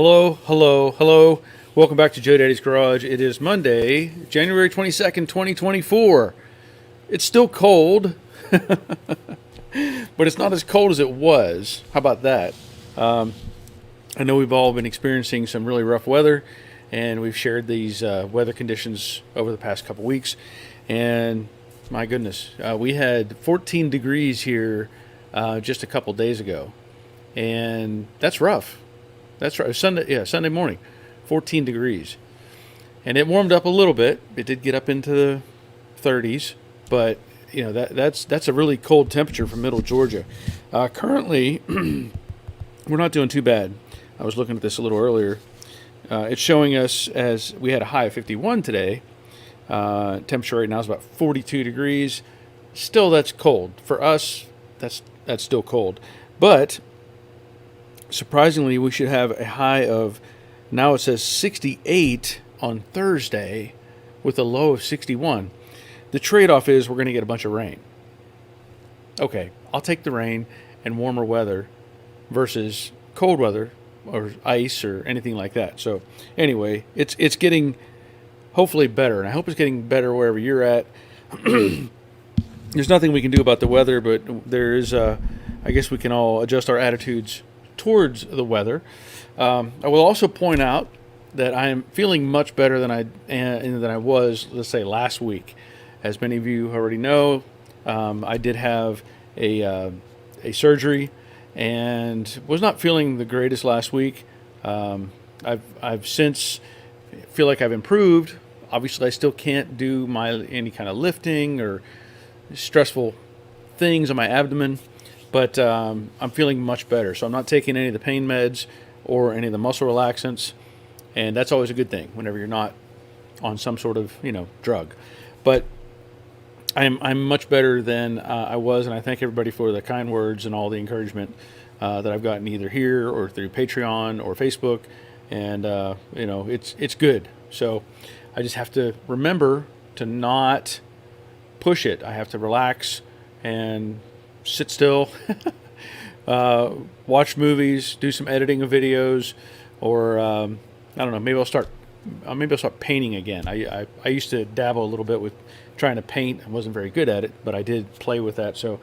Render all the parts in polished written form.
Hello, hello, hello. Welcome back to Joe Daddy's Garage. It is Monday, January 22nd, 2024. It's still cold, but it's not as cold as it was. How about that? I know we've all been experiencing some really rough weather, and we've shared these weather conditions over the past couple weeks. And my goodness, we had 14 degrees here just a couple days ago, and that's rough. That's right. Sunday morning, 14 degrees. And it warmed up a little bit. It did get up into the 30s, but you know that's a really cold temperature for middle Georgia. Currently, we're not doing too bad. I was looking at this a little earlier. It's showing us as we had a high of 51 today. Temperature right now is about 42 degrees. Still, that's cold. For us, that's still cold. But surprisingly, we should have a high of, now it says 68 on Thursday with a low of 61. The trade-off is we're going to get a bunch of rain. Okay, I'll take the rain and warmer weather versus cold weather or ice or anything like that. So anyway, it's getting hopefully better, and I hope it's getting better wherever you're at. There's nothing we can do about the weather, but there is, I guess we can all adjust our attitudes towards the weather. I will also point out that I am feeling much better than I was, let's say, last week. As many of you already know, I did have a surgery and was not feeling the greatest last week. I've since feel like I've improved. Obviously, I still can't do any kind of lifting or stressful things on my abdomen. But I'm feeling much better. So I'm not taking any of the pain meds or any of the muscle relaxants. And that's always a good thing whenever you're not on some sort of, drug. But I'm much better than I was. And I thank everybody for the kind words and all the encouragement that I've gotten either here or through Patreon or Facebook. And, it's good. So I just have to remember to not push it. I have to relax and sit still, watch movies, do some editing of videos, or I don't know. Maybe I'll start painting again. I used to dabble a little bit with trying to paint. I wasn't very good at it, but I did play with that. So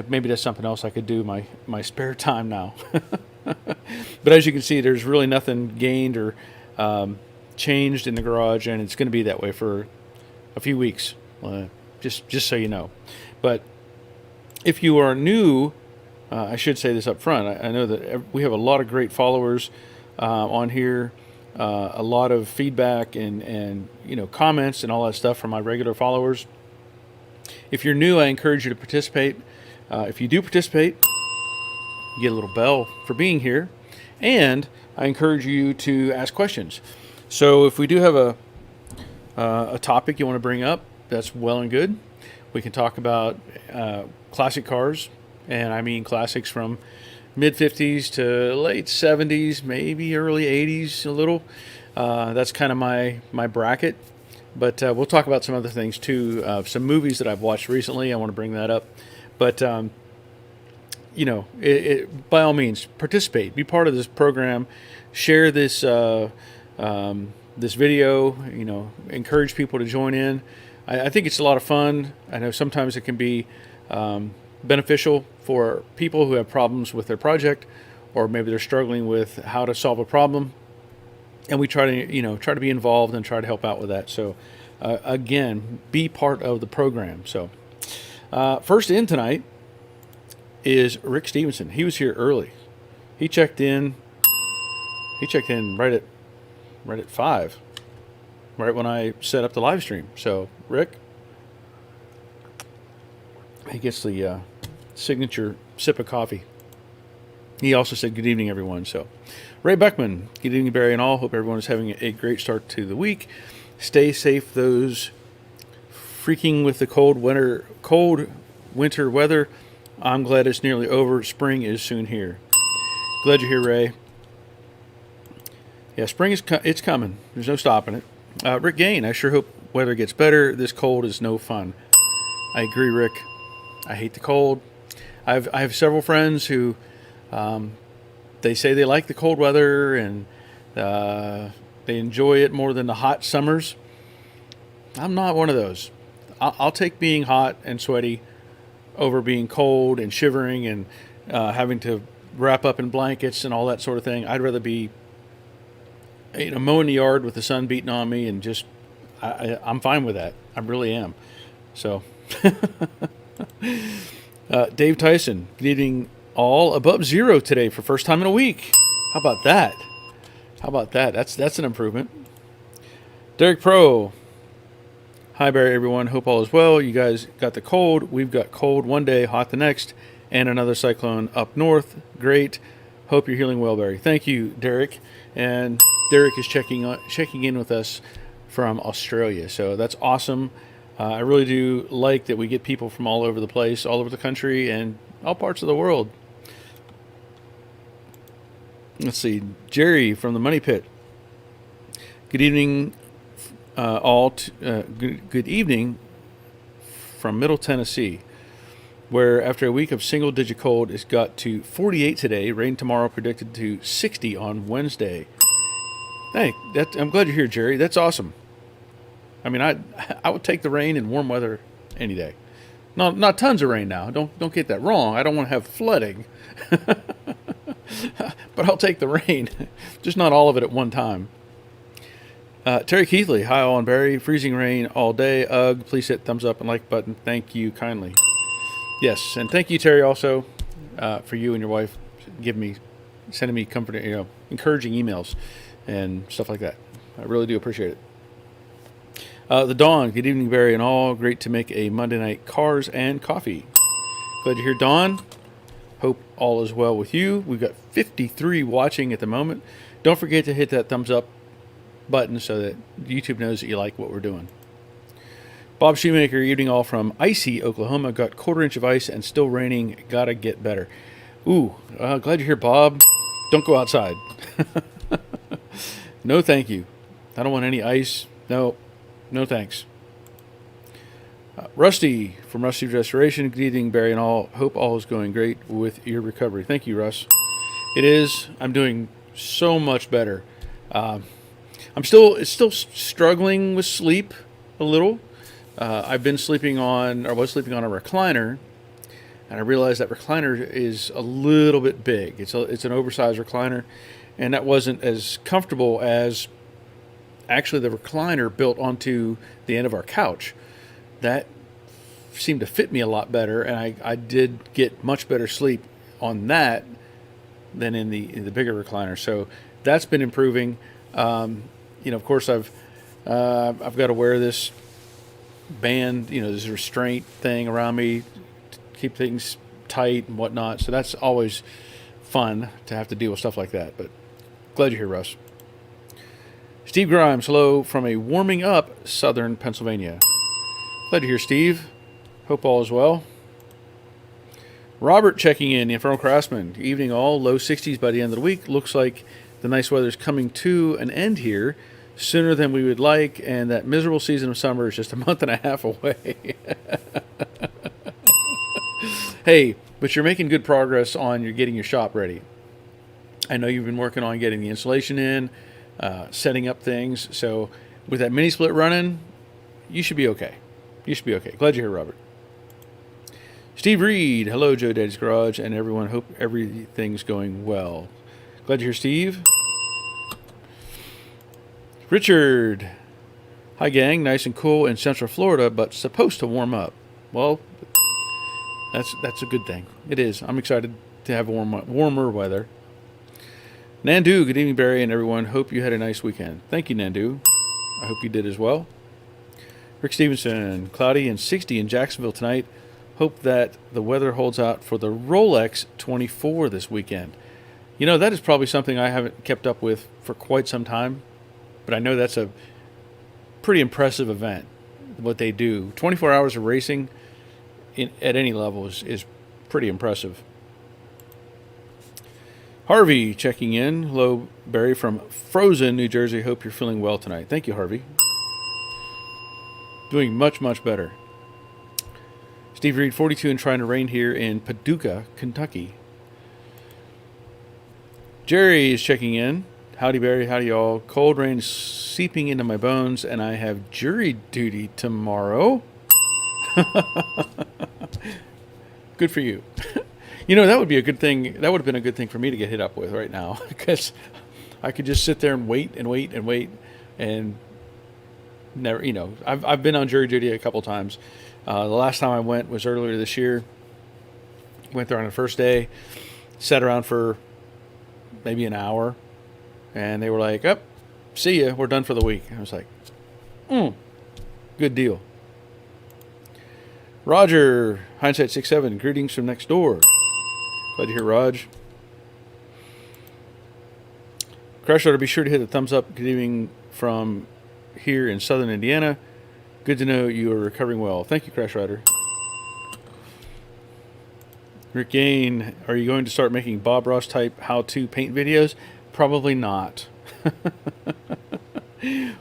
maybe that's something else I could do my spare time now. But as you can see, there's really nothing gained or changed in the garage, and it's going to be that way for a few weeks. Just so you know, but. If you are new, I should say this up front. I know that we have a lot of great followers on here, a lot of feedback and comments and all that stuff from my regular followers. If you're new, I encourage you to participate. If you do participate, you get a little bell for being here, and I encourage you to ask questions. So if we do have a topic you want to bring up, that's well and good. We can talk about classic cars, and I mean classics from mid-50s to late 70s, maybe early 80s a little. That's kind of my bracket. But we'll talk about some other things too. Some movies that I've watched recently, I want to bring that up. But, by all means, participate. Be part of this program. Share this this video. Encourage people to join in. I think it's a lot of fun. I know sometimes it can be beneficial for people who have problems with their project, or maybe they're struggling with how to solve a problem. And we try to be involved and try to help out with that. So, again, be part of the program. So, first in tonight is Rick Stevenson. He was here early. He checked in. Right at 5. Right when I set up the live stream. So, Rick, he gets the signature sip of coffee. He also said, "Good evening, everyone." So, Ray Beckman, good evening, Barry and all. Hope everyone is having a great start to the week. Stay safe, those freaking with the cold winter weather. I'm glad it's nearly over. Spring is soon here. Glad you're here, Ray. Yeah, spring it's coming. There's no stopping it. Rick Gain, I sure hope weather gets better. This cold is no fun. I agree, Rick. I hate the cold. I have several friends who they say they like the cold weather, and They enjoy it more than the hot summers. I'm not one of those. I'll take being hot and sweaty over being cold and shivering and having to wrap up in blankets and all that sort of thing. I'd rather be, mowing the yard with the sun beating on me and just, I'm fine with that. I really am. So, Dave Tyson, good evening all. Above zero today for first time in a week. How about that? That's an improvement. Derek Pro. Hi, Barry, everyone. Hope all is well. You guys got the cold. We've got cold one day, hot the next, and another cyclone up north. Great. Hope you're healing well, Barry. Thank you, Derek. And Derek is checking in with us from Australia, so that's awesome. I really do like that we get people from all over the place, all over the country, and all parts of the world. Let's see. Jerry from the Money Pit. Good evening. Good evening from Middle Tennessee, where after a week of single-digit cold, it's got to 48 today. Rain tomorrow predicted to 60 on Wednesday. Hey, I'm glad you're here, Jerry. That's awesome. I mean, I would take the rain and warm weather any day. Not tons of rain now. Don't get that wrong. I don't want to have flooding, but I'll take the rain. Just not all of it at one time. Terry Keithley, hi all and Barry. Freezing rain all day. Ugh, please hit thumbs up and like button. Thank you kindly. Yes, and thank you, Terry, also for you and your wife sending me comforting, encouraging emails and stuff like that. I really do appreciate it. The Dawn, good evening, Barry, and all. Great to make a Monday night cars and coffee. Glad you're here, Dawn. Hope all is well with you. We've got 53 watching at the moment. Don't forget to hit that thumbs up button so that YouTube knows that you like what we're doing. Bob Shoemaker, evening all from icy Oklahoma. Got quarter-inch of ice and still raining. Gotta get better. Ooh, glad you're here, Bob. Don't go outside. No, thank you. I don't want any ice. No thanks. Rusty from Rusty Restoration. Good evening, Barry, and all. Hope all is going great with your recovery. Thank you, Russ. It is. I'm doing so much better. I'm still struggling with sleep a little. I've been was sleeping on a recliner, and I realized that recliner is a little bit big. It's an oversized recliner, and that wasn't as comfortable as actually the recliner built onto the end of our couch. That seemed to fit me a lot better, and I did get much better sleep on that than in the bigger recliner. So that's been improving. Of course, I've got to wear this band, this restraint thing around me to keep things tight and whatnot. So that's always fun to have to deal with stuff like that. But glad you're here, Russ. Steve Grimes, hello from a warming up southern Pennsylvania. Glad to hear, Steve. Hope all is well. Robert checking in, the Infernal Craftsman. Evening all, low 60s by the end of the week. Looks like the nice weather's coming to an end here sooner than we would like, and that miserable season of summer is just a month and a half away. Hey, but you're making good progress on getting your shop ready. I know you've been working on getting the insulation in, setting up things. So with that mini split running, you should be okay. Glad you're here, Robert. Steve Reed, hello, Joe Daddy's Garage, and everyone. Hope everything's going well. Glad you're here, Steve. Richard, hi, gang. Nice and cool in Central Florida, but supposed to warm up. Well, that's a good thing. It is. I'm excited to have warmer weather. Nandu, good evening, Barry, and everyone. Hope you had a nice weekend. Thank you, Nandu. I hope you did as well. Rick Stevenson, cloudy and 60 in Jacksonville tonight. Hope that the weather holds out for the Rolex 24 this weekend. That is probably something I haven't kept up with for quite some time, but I know that's a pretty impressive event, what they do. 24 hours of racing at any level is pretty impressive. Harvey checking in. Hello, Barry from Frozen, New Jersey. Hope you're feeling well tonight. Thank you, Harvey. Doing much, much better. Steve Reed, 42 and trying to rain here in Paducah, Kentucky. Jerry is checking in. Howdy, Barry. Howdy, y'all. Cold rain seeping into my bones, and I have jury duty tomorrow. Good for you. You know, that would be a good thing. That would have been a good thing for me to get hit up with right now, because I could just sit there and wait and wait and wait and never, you know, I've been on jury duty a couple times. The last time I went was earlier this year. Went there on the first day, sat around for maybe an hour, and they were like, "Up, see ya, we're done for the week." I was like, good deal. Roger, Hindsight 6'7", greetings from next door. Glad to hear, Raj. Crash Order, be sure to hit the thumbs up. Good evening from here in southern Indiana. Good to know you are recovering well. Thank you, Crash Rider. Rick Gain, are you going to start making Bob Ross type how-to paint videos? Probably not.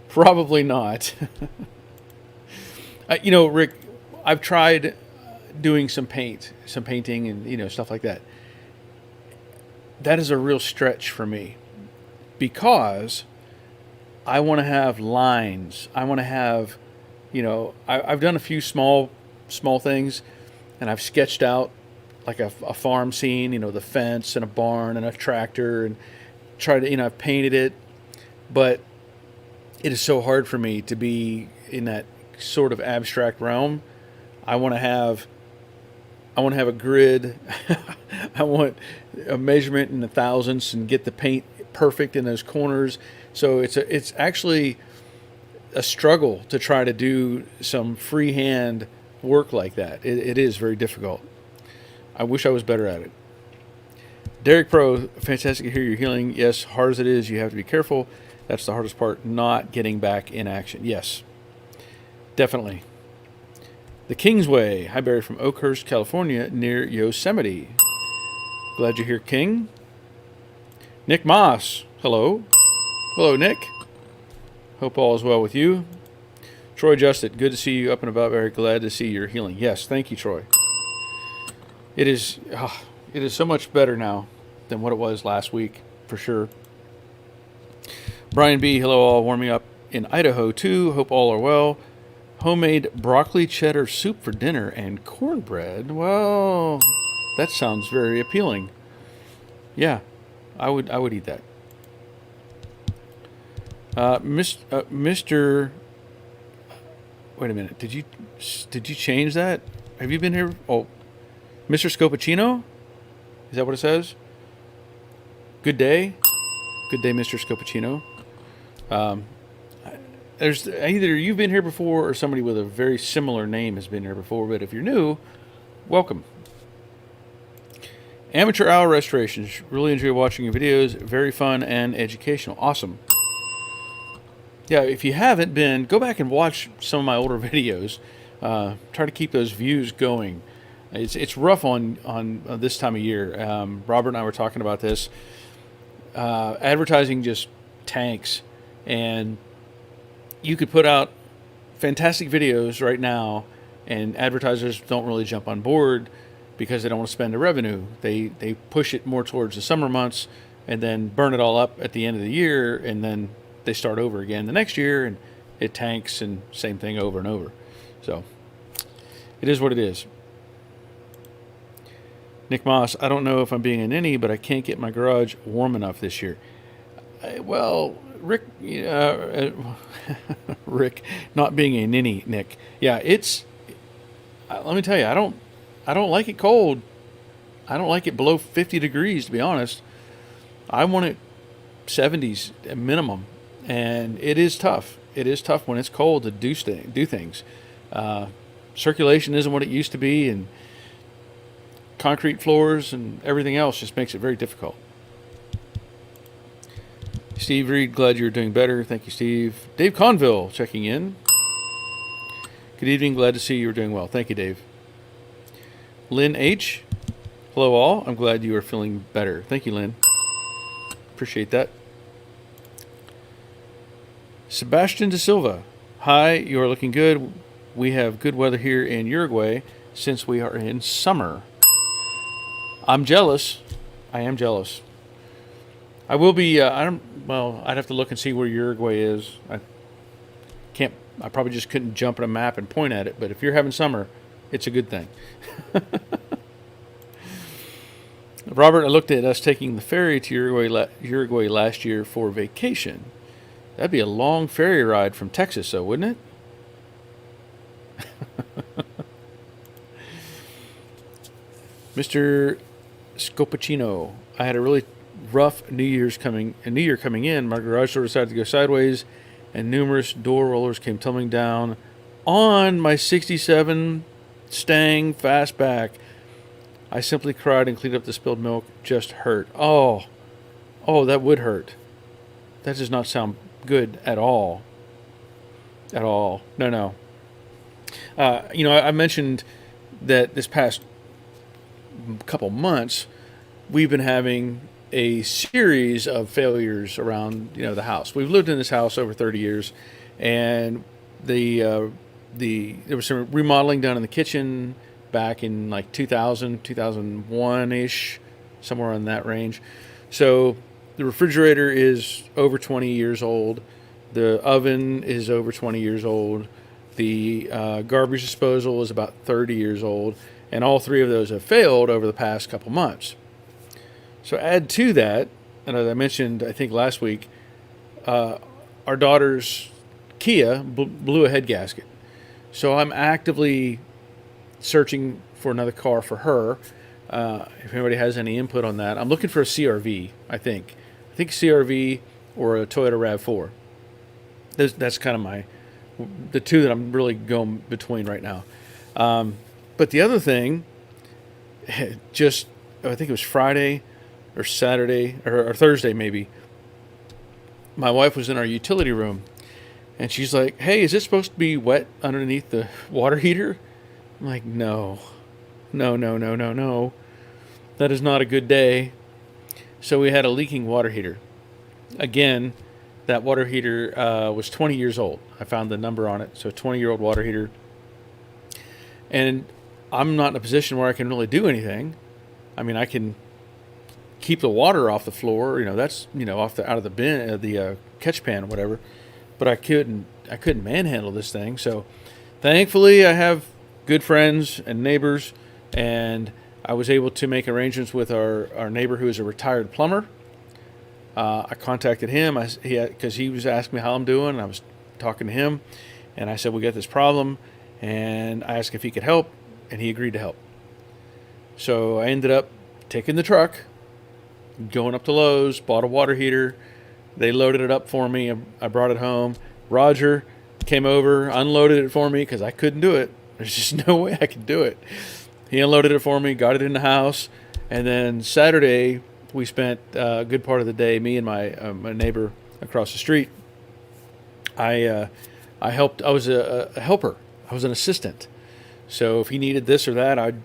Probably not. You know, Rick, I've tried doing some painting and, you know, stuff like that. That is a real stretch for me, because I want to have lines. I want to have, you know, I've done a few small things, and I've sketched out like a farm scene, you know, the fence and a barn and a tractor, and tried to, you know, I've painted it, but it is so hard for me to be in that sort of abstract realm. I want to have a grid. I want a measurement in the thousandths and get the paint perfect in those corners. So it's actually a struggle to try to do some freehand work like that. It is very difficult. I wish I was better at it. Derek Pro, fantastic to hear you're healing. Yes, hard as it is, you have to be careful. That's the hardest part, not getting back in action. Yes, definitely. The Kingsway. Hi, Barry, from Oakhurst, California, near Yosemite. Glad you're here, King. Nick Moss. Hello. Hello, Nick. Hope all is well with you. Troy Justit. Good to see you up and about. Very glad to see you're healing. Yes, thank you, Troy. It is so much better now than what it was last week, for sure. Brian B. Hello, all. Warming up in Idaho, too. Hope all are well. Homemade broccoli cheddar soup for dinner and cornbread. Well, that sounds very appealing. Yeah, I would eat that. Mr. Wait a minute. Did you change that? Have you been here? Oh, Mr. Scopacino? Is that what it says? Good day. Good day, Mr. Scopacino. There's either you've been here before or somebody with a very similar name has been here before, but if you're new, welcome. Amateur Hour Restorations. Really enjoy watching your videos. Very fun and educational. Awesome. Yeah, if you haven't been, go back and watch some of my older videos. Try to keep those views going. It's rough on this time of year. Robert and I were talking about this. Advertising just tanks, and you could put out fantastic videos right now, and advertisers don't really jump on board because they don't want to spend the revenue. They push it more towards the summer months and then burn it all up at the end of the year, and then they start over again the next year, and it tanks, and same thing over and over. So it is what it is. Nick Moss, I don't know if I'm being a ninny, but I can't get my garage warm enough this year. Well, Rick, Rick, not being a ninny, Nick. Yeah, it's. Let me tell you, I don't like it cold. I don't like it below 50 degrees, to be honest. I want it 70s at minimum, and it is tough. It is tough when it's cold to do things. Circulation isn't what it used to be, and concrete floors and everything else just makes it very difficult. Steve Reed, glad you're doing better. Thank you, Steve. Dave Conville checking in. Good evening. Glad to see you're doing well. Thank you, Dave. Lynn H. Hello, all. I'm glad you are feeling better. Thank you, Lynn. Appreciate that. Sebastian De Silva. Hi, you are looking good. We have good weather here in Uruguay since we are in summer. I'm jealous. I am jealous. I will be. I don't. Well, I'd have to look and see where Uruguay is. I can't. I probably just couldn't jump on a map and point at it. But if you're having summer, it's a good thing. Robert, I looked at us taking the ferry to Uruguay last year for vacation. That'd be a long ferry ride from Texas, though, wouldn't it? Mr. Scopacino, I had a really rough New Year coming in. My garage door decided to go sideways, and numerous door rollers came tumbling down on my '67 Stang Fastback. I simply cried and cleaned up the spilled milk. Just hurt. Oh, that would hurt. That does not sound good at all. At all. No. I mentioned that this past couple months, we've been having a series of failures around, the house. We've lived in this house over 30 years, and there was some remodeling done in the kitchen back in like 2000, 2001-ish, somewhere in that range. So the refrigerator is over 20 years old. The oven is over 20 years old. The garbage disposal is about 30 years old. And all three of those have failed over the past couple months. So add to that, and as I mentioned, I think last week, our daughter's Kia blew a head gasket. So I'm actively searching for another car for her. If anybody has any input on that, I'm looking for a CRV. I think CRV or a Toyota Rav4. That's kind of the two that I'm really going between right now. But the other thing, I think it was Friday or Saturday or Thursday maybe. My wife was in our utility room, and she's like, "Hey, is it supposed to be wet underneath the water heater?" I'm like, No. That is not a good day. So we had a leaking water heater. Again, that water heater was 20 years old. I found the number on it. So 20-year-old water heater. And I'm not in a position where I can really do anything. I mean, I can keep the water off the floor. That's out of the bin, the catch pan, or whatever. But I couldn't manhandle this thing. So thankfully, I have good friends and neighbors, and I was able to make arrangements with our neighbor who is a retired plumber. I contacted him because he was asking me how I'm doing, and I was talking to him, and I said, we got this problem, and I asked if he could help, and he agreed to help. So I ended up taking the truck, going up to Lowe's, bought a water heater. They loaded it up for me. I brought it home. Roger came over, unloaded it for me because I couldn't do it. There's just no way I could do it. He unloaded it for me, got it in the house, and then Saturday we spent a good part of the day, me and my neighbor across the street. I helped. I was a helper. I was an assistant. So if he needed this or that, I'd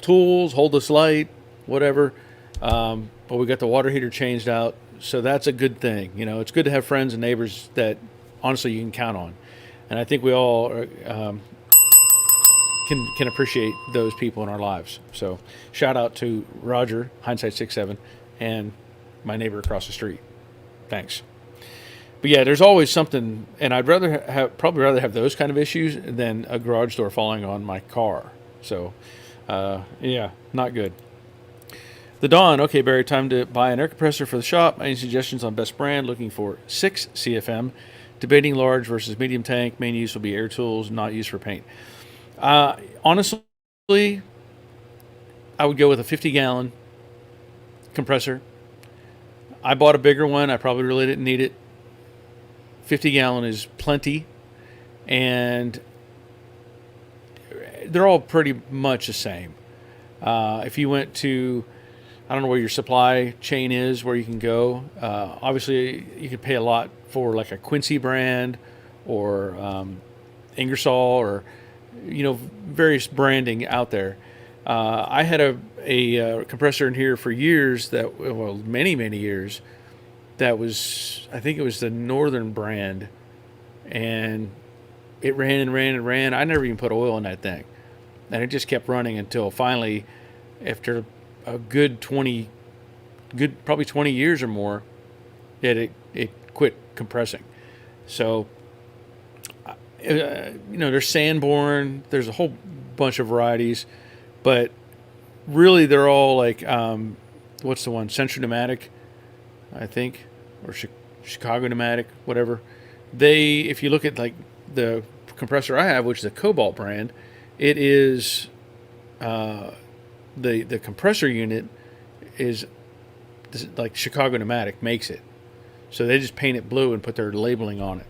tools, hold this light, whatever. But we got the water heater changed out, so that's a good thing. It's good to have friends and neighbors that honestly you can count on, and I think we all can appreciate those people in our lives. So shout out to Roger, Hindsight 6'7", and my neighbor across the street. Thanks. But yeah, there's always something, and I'd probably rather have those kind of issues than a garage door falling on my car. So yeah, not good. The Dawn, okay, Barry, time to buy an air compressor for the shop. Any suggestions on best brand? Looking for 6 CFM. Debating large versus medium tank. Main use will be air tools, not used for paint. Honestly, I would go with a 50-gallon compressor. I bought a bigger one. I probably really didn't need it. 50-gallon is plenty, and they're all pretty much the same. If you went to, I don't know where your supply chain is, where you can go. Obviously, you could pay a lot for like a Quincy brand or Ingersoll or various branding out there. I had a compressor in here for years many years. That was, I think it was the Northern brand, and it ran and ran and ran. I never even put oil in that thing, and it just kept running until finally, after a good 20 good probably 20 years or more that it quit compressing. So, there's Sanborn, there's a whole bunch of varieties, but really they're all like, what's the one? Central Pneumatic, I think, or Chicago Pneumatic, whatever. If you look at like the compressor I have, which is a Cobalt brand, it is the compressor unit is like Chicago Pneumatic makes it. So they just paint it blue and put their labeling on it.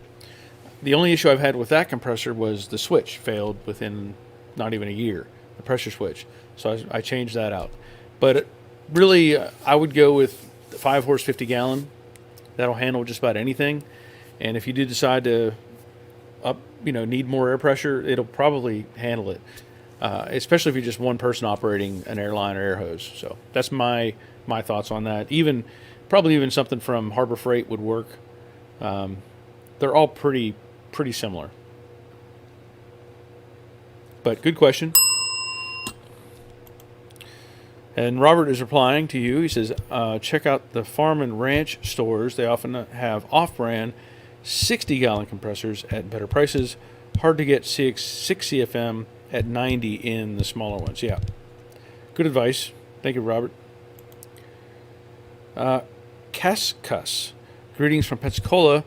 The only issue I've had with that compressor was the switch failed within not even a year, the pressure switch. So I changed that out. But really, I would go with the 5 horse, 50 gallon. That'll handle just about anything. And if you do decide to need more air pressure, it'll probably handle it. Especially if you're just one person operating an airline or air hose. So that's my thoughts on that. Probably even something from Harbor Freight would work. They're all pretty similar. But good question. And Robert is replying to you. He says, check out the farm and ranch stores. They often have off-brand 60-gallon compressors at better prices. Hard to get 6 CFM at 90 in the smaller ones. Yeah. Good advice. Thank you, Robert. Cascus. Greetings from Pensacola.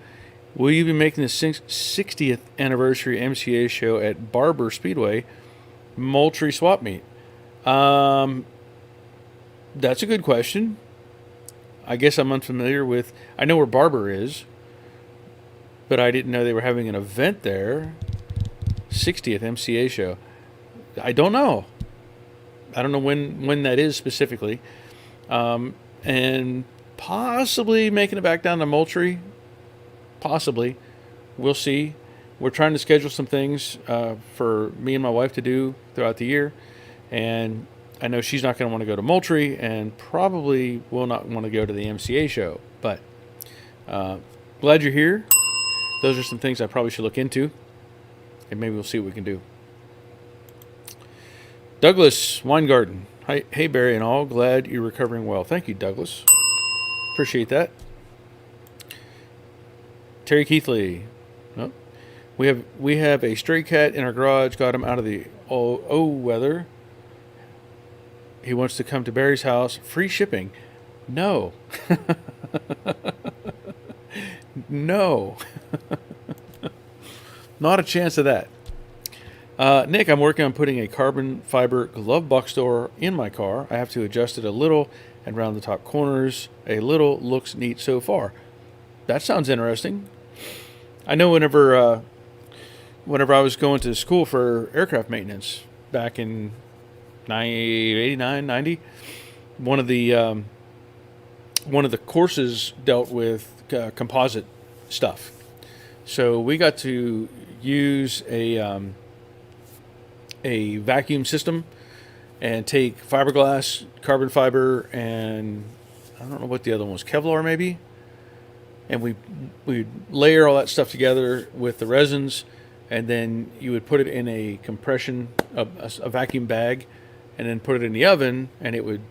Will you be making the 60th anniversary MCA show at Barber Speedway Moultrie Swap Meet? That's a good question. I guess I'm unfamiliar with... I know where Barber is, but I didn't know they were having an event there. 60th MCA show. I don't know. I don't know when that is specifically. And possibly making it back down to Moultrie. Possibly. We'll see. We're trying to schedule some things for me and my wife to do throughout the year. And I know she's not going to want to go to Moultrie and probably will not want to go to the MCA show. But glad you're here. Those are some things I probably should look into. And maybe we'll see what we can do. Douglas Weingarten. Hi, hey, Barry and all. Glad you're recovering well. Thank you, Douglas. Appreciate that. Terry Keithley. Oh, we have a stray cat in our garage. Got him out of the weather. He wants to come to Barry's house. Free shipping. No. No. Not a chance of that. Nick, I'm working on putting a carbon fiber glove box door in my car. I have to adjust it a little and round the top corners a little. Looks neat so far. That sounds interesting. I know whenever I was going to school for aircraft maintenance back in 89, 90, one of the courses dealt with composite stuff. So we got to use a vacuum system and take fiberglass, carbon fiber, and I don't know what the other one was, Kevlar maybe. And we layer all that stuff together with the resins, and then you would put it in a compression, a vacuum bag, and then put it in the oven, and it would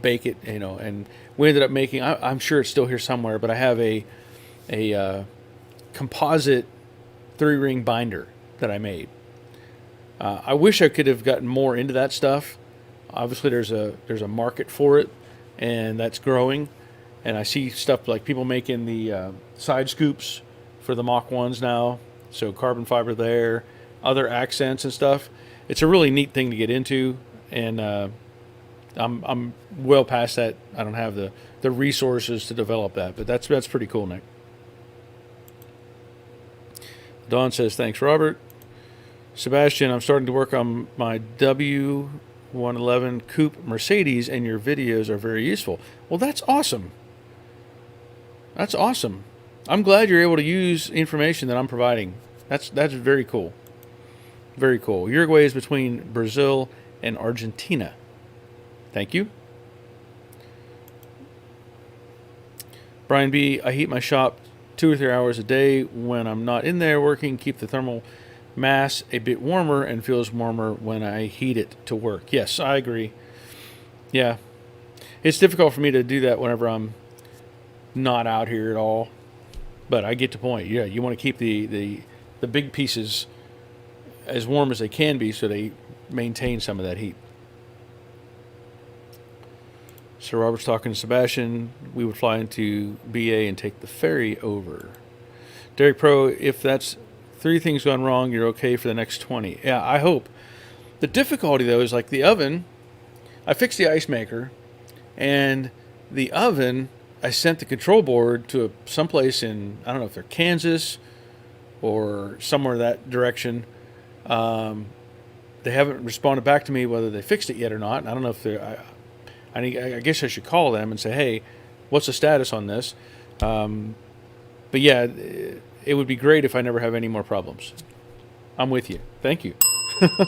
bake it, and we ended up making, I'm sure it's still here somewhere, but I have a composite 3-ring binder that I made. I wish I could have gotten more into that stuff. Obviously, there's a market for it, and that's growing. And I see stuff like people making the side scoops for the Mach 1s now. So carbon fiber there, other accents and stuff. It's a really neat thing to get into, and I'm well past that. I don't have the resources to develop that, but that's pretty cool, Nick. Don says, thanks, Robert. Sebastian, I'm starting to work on my W111 Coupe Mercedes, and your videos are very useful. Well, that's awesome. That's awesome. I'm glad you're able to use information that I'm providing. That's very cool. Very cool. Uruguay is between Brazil and Argentina. Thank you. Brian B., I heat my shop 2 or 3 hours a day when I'm not in there working. Keep the thermal mass a bit warmer and feels warmer when I heat it to work. Yes, I agree. Yeah. It's difficult for me to do that whenever I'm not out here at all. But I get the point. Yeah, you want to keep the big pieces as warm as they can be so they maintain some of that heat. Sir Robert's talking to Sebastian. We would fly into BA and take the ferry over. Derek Pro, if that's 3 things gone wrong, you're okay for the next 20. Yeah, I hope. The difficulty, though, is like the oven. I fixed the ice maker, and the oven, I sent the control board to someplace in, I don't know if they're Kansas or somewhere that direction. They haven't responded back to me whether they fixed it yet or not. I don't know if they're... I guess I should call them and say, hey, what's the status on this? But yeah, it would be great if I never have any more problems. I'm with you. Thank you.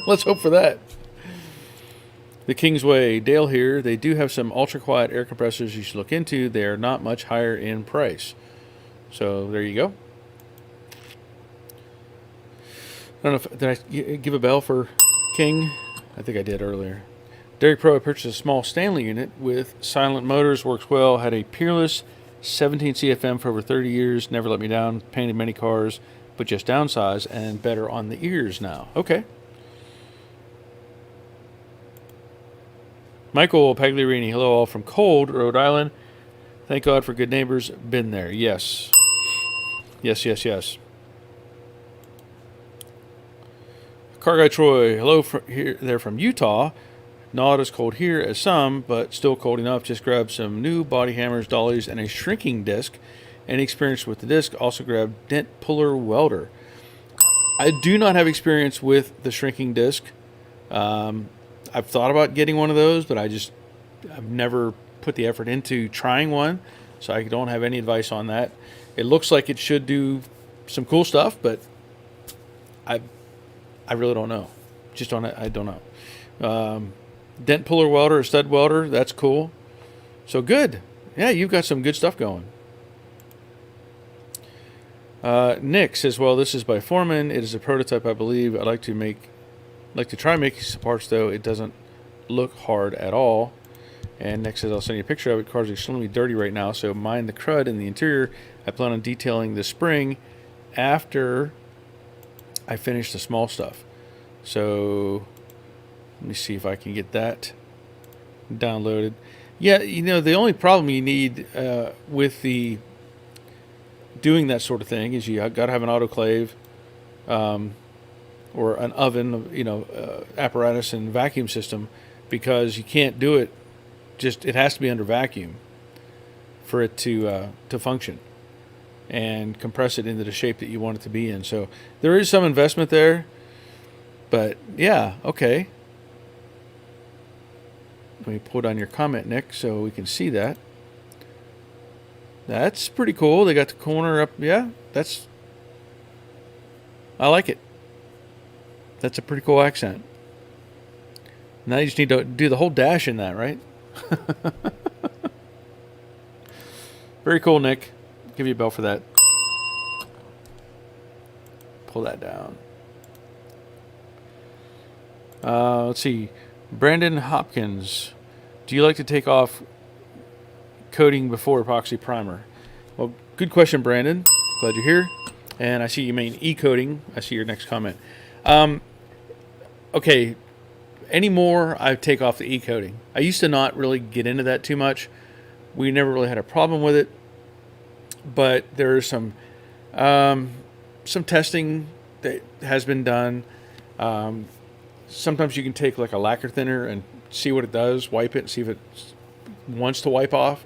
Let's hope for that. The Kingsway, Dale here. They do have some ultra-quiet air compressors you should look into. They are not much higher in price. So there you go. I don't know if did I give a bell for King? I think I did earlier. Derek Pro, I purchased a small Stanley unit with silent motors. Works well. Had a Peerless 17 CFM for over 30 years. Never let me down. Painted many cars, but just downsized and better on the ears now. Okay. Michael Pagliarini, hello all from Cold, Rhode Island. Thank God for good neighbors. Been there. Yes. Yes, yes, yes. Car Guy Troy, hello from here. They're from Utah. Not as cold here as some, but still cold enough. Just grabbed some new body hammers, dollies, and a shrinking disc. Any experience with the disc? Also grabbed dent puller welder. I do not have experience with the shrinking disc. I've thought about getting one of those, but I've never put the effort into trying one, so I don't have any advice on that. It looks like it should do some cool stuff, but I really don't know. I don't know. Dent puller welder or stud welder, that's cool. So good. Yeah, you've got some good stuff going. Nick says, well, this is by Foreman. It is a prototype, I believe. I'd like to try making some parts, though. It doesn't look hard at all. And Nick says, I'll send you a picture of it. Car's extremely dirty right now, so mind the crud in the interior. I plan on detailing the spring after I finish the small stuff. So let me see if I can get that downloaded. Yeah, you know, the only problem you need with the doing that sort of thing is you got to have an autoclave or an oven, apparatus and vacuum system, because you can't do it. It has to be under vacuum for it to function and compress it into the shape that you want it to be in. So there is some investment there, but yeah, okay. Let me pull down your comment, Nick, so we can see that. That's pretty cool. They got the corner up. Yeah, I like it. That's a pretty cool accent. Now you just need to do the whole dash in that, right? Very cool, Nick. Give you a bell for that. Pull that down. Let's see. Brandon Hopkins. Do you like to take off coating before epoxy primer? Well, good question, Brandon. Glad you're here. And I see you mean e-coating. I see your next comment. Okay. Anymore, I take off the e-coating. I used to not really get into that too much. We never really had a problem with it. But there is some testing that has been done. Sometimes you can take like a lacquer thinner and see what it does, wipe it, and see if it wants to wipe off.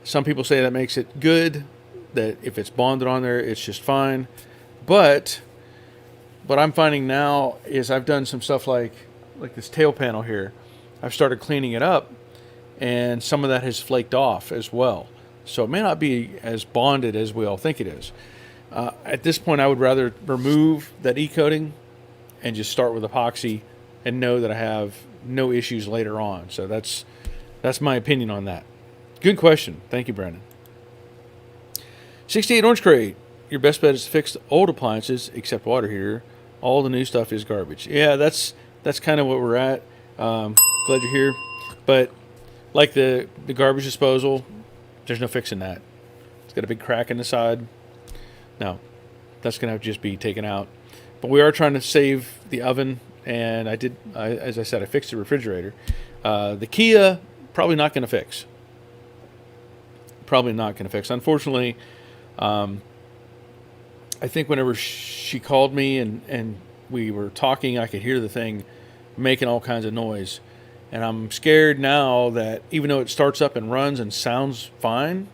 Some people say that makes it good, that if it's bonded on there, it's just fine. But what I'm finding now is I've done some stuff like this tail panel here. I've started cleaning it up, and some of that has flaked off as well. So it may not be as bonded as we all think it is. At this point, I would rather remove that e-coating and just start with epoxy and know that I have no issues later on. So that's my opinion on that. Good question. Thank you, Brandon. 68 Orange Crate. Your best bet is to fix the old appliances, except water heater. All the new stuff is garbage. Yeah, that's kind of what we're at. Glad you're here. But Like the garbage disposal, there's no fixing that. It's got a big crack in the side. No, that's going to have to just be taken out. But we are trying to save the oven, and as I said, I fixed the refrigerator. The Kia, probably not going to fix. Probably not going to fix. Unfortunately, I think whenever she called me and we were talking, I could hear the thing making all kinds of noise. And I'm scared now that even though it starts up and runs and sounds fine,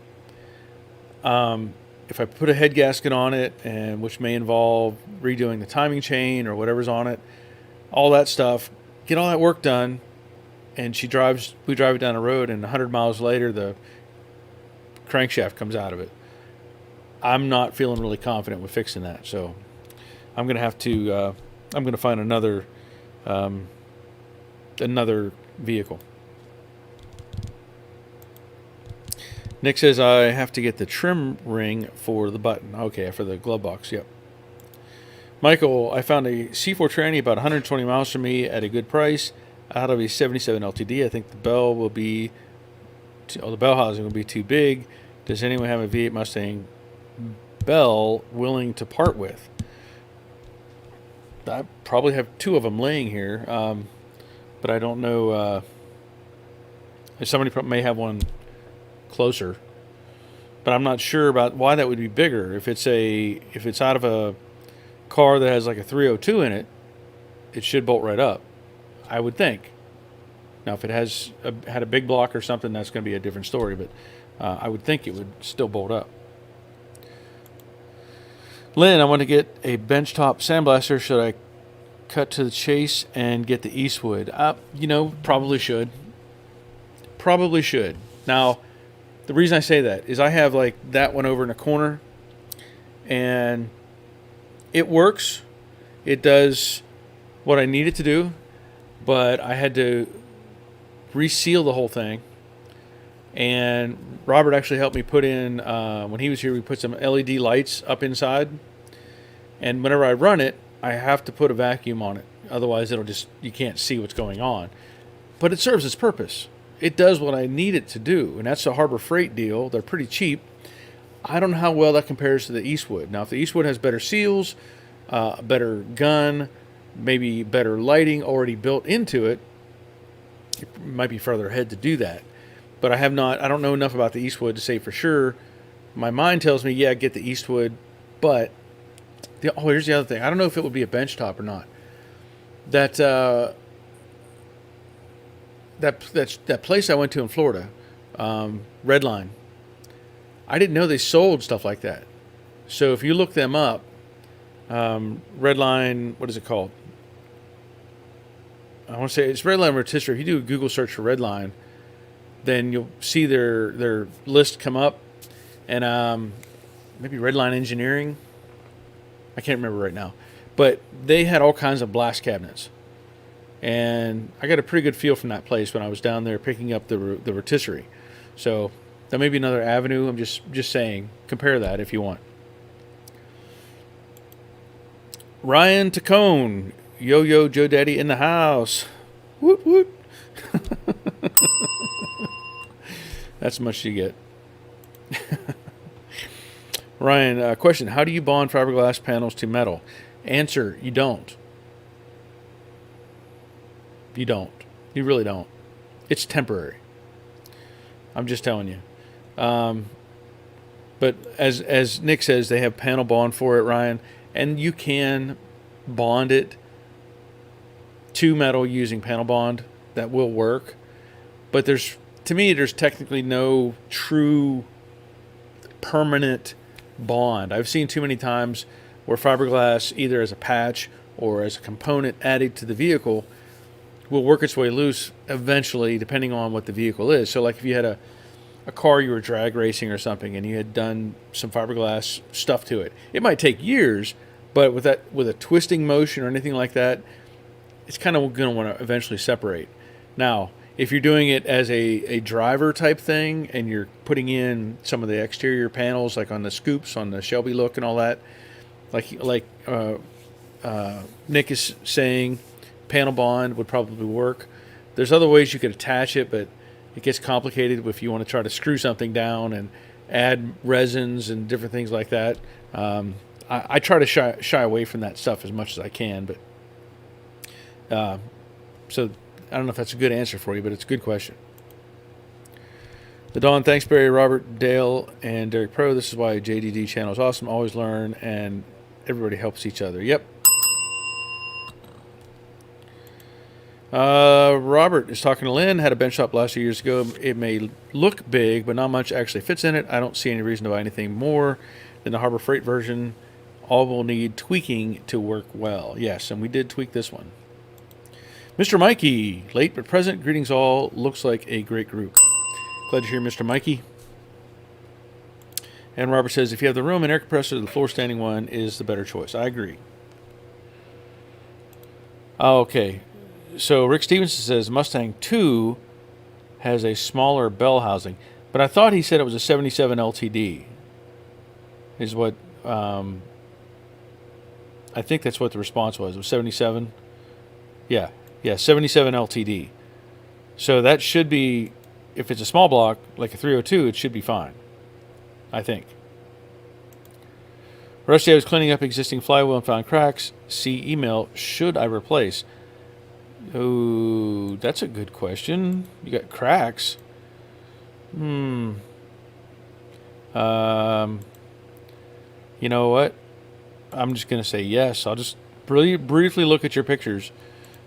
if I put a head gasket on it, and which may involve redoing the timing chain or whatever's on it, all that stuff, get all that work done, and we drive it down the road, and 100 miles later, the crankshaft comes out of it. I'm not feeling really confident with fixing that, so I'm going to have to, I'm going to find another vehicle. Nick says I have to get the trim ring for the button. Okay, for the glove box, yep. Michael, I found a C4 tranny about 120 miles from me at a good price out of a 77 LTD. I think the bell will be, the bell housing will be too big. Does anyone have a V8 Mustang bell willing to part with? I probably have two of them laying here, but I don't know. Somebody may have one closer, but I'm not sure about why that would be bigger. If it's out of a car that has like a 302 in it, it should bolt right up, I would think. Now, if it had a big block or something, that's going to be a different story, but I would think it would still bolt up. Lynn, I want to get a benchtop sandblaster. Should I cut to the chase and get the Eastwood? Probably should. Probably should. Now, the reason I say that is I have like that one over in the corner, and it works. It does what I need it to do, but I had to reseal the whole thing. And Robert actually helped me put in, when he was here, we put some LED lights up inside. And whenever I run it, I have to put a vacuum on it. Otherwise, you can't see what's going on. But it serves its purpose. It does what I need it to do. And that's a Harbor Freight deal. They're pretty cheap. I don't know how well that compares to the Eastwood. Now, if the Eastwood has better seals, a better gun, maybe better lighting already built into it, it might be further ahead to do that. But I don't know enough about the Eastwood to say for sure. My mind tells me, yeah, get the Eastwood. But, here's the other thing. I don't know if it would be a benchtop or not. That place I went to in Florida, Redline, I didn't know they sold stuff like that. So if you look them up, Redline, what is it called? I want to say it's Redline Rotisserie. If you do a Google search for Redline, then you'll see their list come up, and maybe Redline Engineering. I can't remember right now, but they had all kinds of blast cabinets, and I got a pretty good feel from that place when I was down there picking up the rotisserie. So that may be another avenue. I'm just saying, compare that if you want. Ryan Tacone, Yo Joe Daddy in the house. Woot woot. That's much you get. Ryan, question: how do you bond fiberglass panels to metal? Answer: you don't. You don't. You really don't. It's temporary. I'm just telling you. But as Nick says, they have panel bond for it, Ryan, and you can bond it to metal using panel bond. That will work. But to me, there's technically no true permanent bond. I've seen too many times where fiberglass, either as a patch or as a component added to the vehicle, will work its way loose eventually, depending on what the vehicle is. So like if you had a car you were drag racing or something and you had done some fiberglass stuff to it, it might take years, but with a twisting motion or anything like that, it's kind of going to want to eventually separate. Now, if you're doing it as a driver type thing and you're putting in some of the exterior panels, like on the scoops, on the Shelby look and all that, like Nick is saying, panel bond would probably work. There's other ways you could attach it, but it gets complicated if you want to try to screw something down and add resins and different things like that. I try to shy away from that stuff as much as I can, but so I don't know if that's a good answer for you, but it's a good question. The Dawn, thanks Barry, Robert, Dale, and Derek Pro. This is why JDD channel is awesome. Always learn, and everybody helps each other. Yep. Robert is talking to Lynn. Had a bench top last few years ago. It may look big, but not much actually fits in it. I don't see any reason to buy anything more than the Harbor Freight version. All will need tweaking to work well. Yes, and we did tweak this one. Mr. Mikey, late but present. Greetings all. Looks like a great group. Glad to hear Mr. Mikey. And Robert says, if you have the room and air compressor, the floor standing one is the better choice. I agree. Okay. So Rick Stevenson says Mustang 2 has a smaller bell housing. But I thought he said it was a 77 LTD. Is what... I think that's what the response was. It was 77? Yeah. Yeah, 77 LTD. So that should be... If it's a small block, like a 302, it should be fine. I think. Rusty, I was cleaning up existing flywheel and found cracks. See email, should I replace? Oh, that's a good question. You got cracks. You know what? I'm just going to say yes. I'll just really briefly look at your pictures,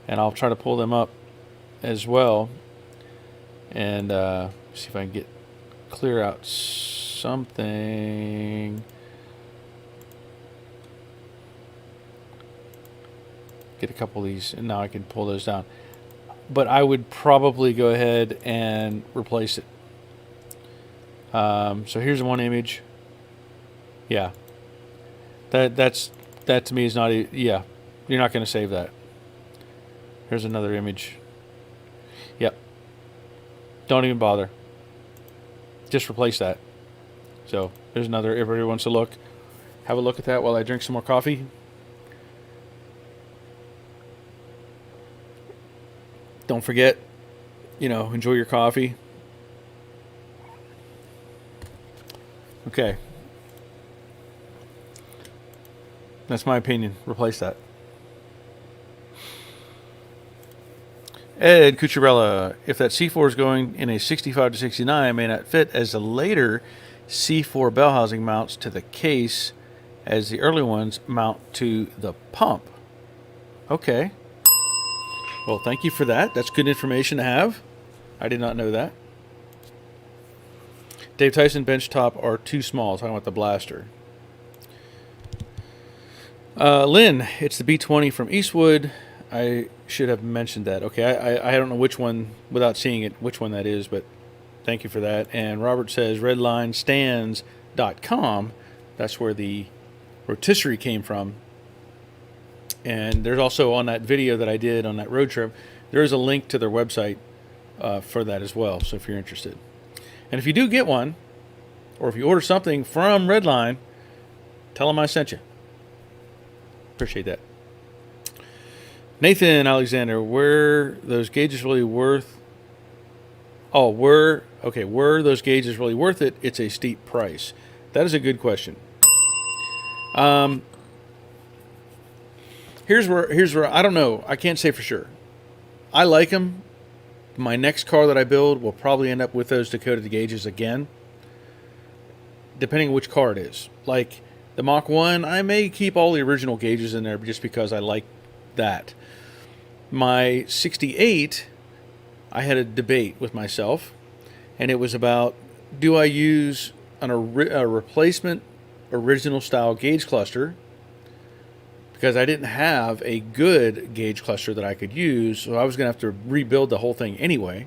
and I'll try to pull them up as well. And see if I can clear out something. Get a couple of these, and now I can pull those down. But I would probably go ahead and replace it. So here's one image. Yeah, that to me is not. Yeah, you're not going to save that. Here's another image. Yep. Don't even bother. Just replace that. So there's another. Everybody wants to look. Have a look at that while I drink some more coffee. Don't forget, enjoy your coffee. Okay. That's my opinion. Replace that. Ed Cucharella, if that C4 is going in a 65 to 69, it may not fit as the later C4 bell housing mounts to the case as the early ones mount to the pump. Okay. Well, thank you for that. That's good information to have. I did not know that. Dave Tyson, bench top are too small. Talking about the blaster. Lynn, it's the B20 from Eastwood. I should have mentioned that. Okay, I don't know which one, without seeing it, which one that is, but thank you for that. And Robert says redlinestands.com. That's where the rotisserie came from. And there's also on that video that I did on that road trip, there's a link to their website for that as well, so if you're interested. And if you do get one, or if you order something from Redline, tell them I sent you. Appreciate that. Nathan Alexander, were those gauges really worth... Oh, were those gauges really worth it? It's a steep price. That is a good question. Here's where I don't know. I can't say for sure. I like them. My next car that I build will probably end up with those Dakota gauges again, depending on which car it is. Like the Mach 1, I may keep all the original gauges in there just because I like that. My 68, I had a debate with myself, and it was about, do I use a replacement original style gauge cluster, because I didn't have a good gauge cluster that I could use, so I was going to have to rebuild the whole thing anyway,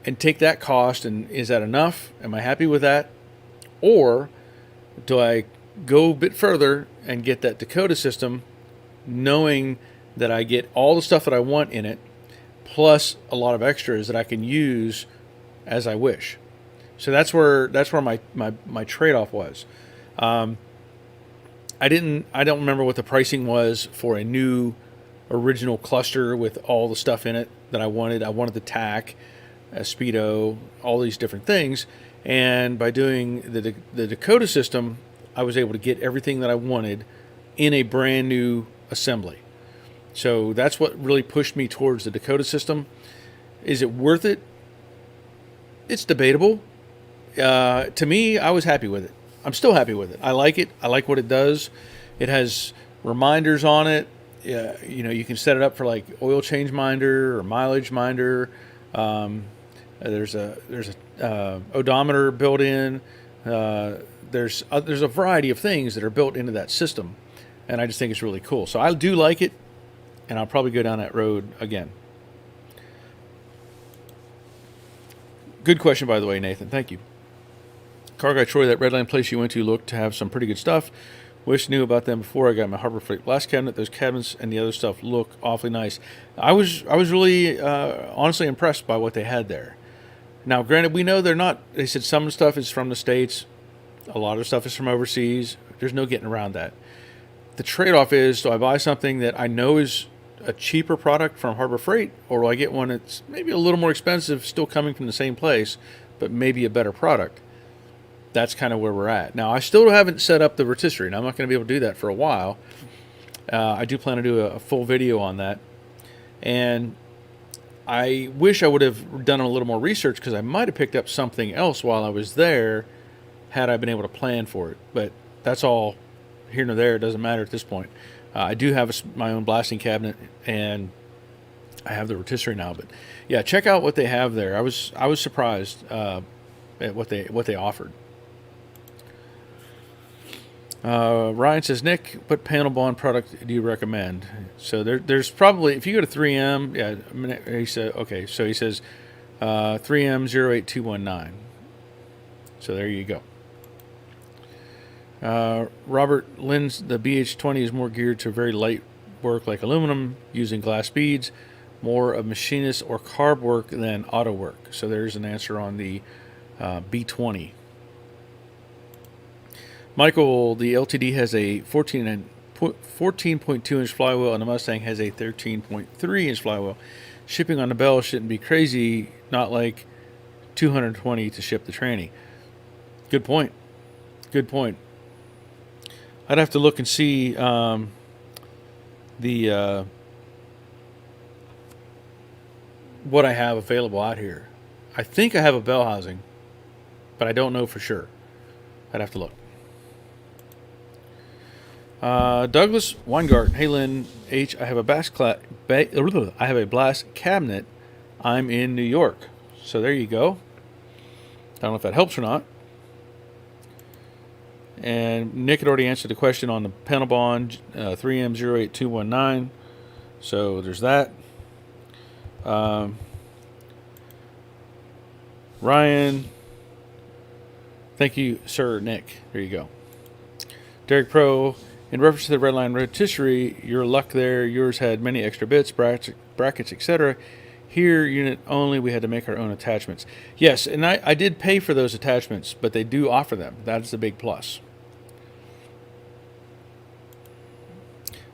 and take that cost, and is that enough? Am I happy with that? Or do I go a bit further and get that Dakota system, knowing that I get all the stuff that I want in it, plus a lot of extras that I can use as I wish. So that's where my trade-off was. I don't remember what the pricing was for a new original cluster with all the stuff in it that I wanted. I wanted the tack. a speedo, all these different things. And by doing the Dakota system, I was able to get everything that I wanted in a brand new assembly. So that's what really pushed me towards the Dakota system. Is it worth it? It's debatable. To me, I was happy with it. I'm still happy with it. I like it. I like what it does. It has reminders on it. You can set it up for like oil change minder or mileage minder. There's a odometer built in. There's a variety of things that are built into that system, and I just think it's really cool. So I do like it, and I'll probably go down that road again. Good question, by the way, Nathan. Thank you. Car Guy Troy, that Redline place you went to looked to have some pretty good stuff. Wish knew about them before I got my Harbor Freight blast cabinet. Those cabinets and the other stuff look awfully nice. I was really honestly impressed by what they had there. Now, granted, we know they're not. They said some of the stuff is from the States. A lot of stuff is from overseas. There's no getting around that. The trade-off is, do I buy something that I know is a cheaper product from Harbor Freight, or do I get one that's maybe a little more expensive, still coming from the same place, but maybe a better product? That's kind of where we're at. Now, I still haven't set up the rotisserie, and I'm not going to be able to do that for a while. I do plan to do a full video on that. And I wish I would have done a little more research, because I might have picked up something else while I was there had I been able to plan for it. But that's all here nor there. It doesn't matter at this point. I do have my own blasting cabinet, and I have the rotisserie now. But yeah, check out what they have there. I was surprised at what they offered. Ryan says, Nick, what panel bond product do you recommend? So there's probably, if you go to 3M, yeah, he said, okay, so he says 3M 08219. So there you go. Robert Lynn's, the BH20 is more geared to very light work like aluminum, using glass beads, more of machinist or carb work than auto work. So there's an answer on the B20. Michael, the LTD has a 14.2 inch flywheel, and the Mustang has a 13.3 inch flywheel. Shipping on the Bell shouldn't be crazy, not like $220 to ship the tranny. Good point. Good point. I'd have to look and see what I have available out here. I think I have a bell housing, but I don't know for sure. I'd have to look. Douglas Weingart, hey Lynn H, I have a blast cabinet. I'm in New York, so there you go. I don't know if that helps or not. And Nick had already answered the question on the panel bond, 3M 08219. So there's that. Ryan, thank you, sir. Nick, there you go. Derek Pro, in reference to the Redline rotisserie, your luck there. Yours had many extra bits, brackets, etc. Here, unit only, we had to make our own attachments. Yes, and I did pay for those attachments, but they do offer them. That's the big plus.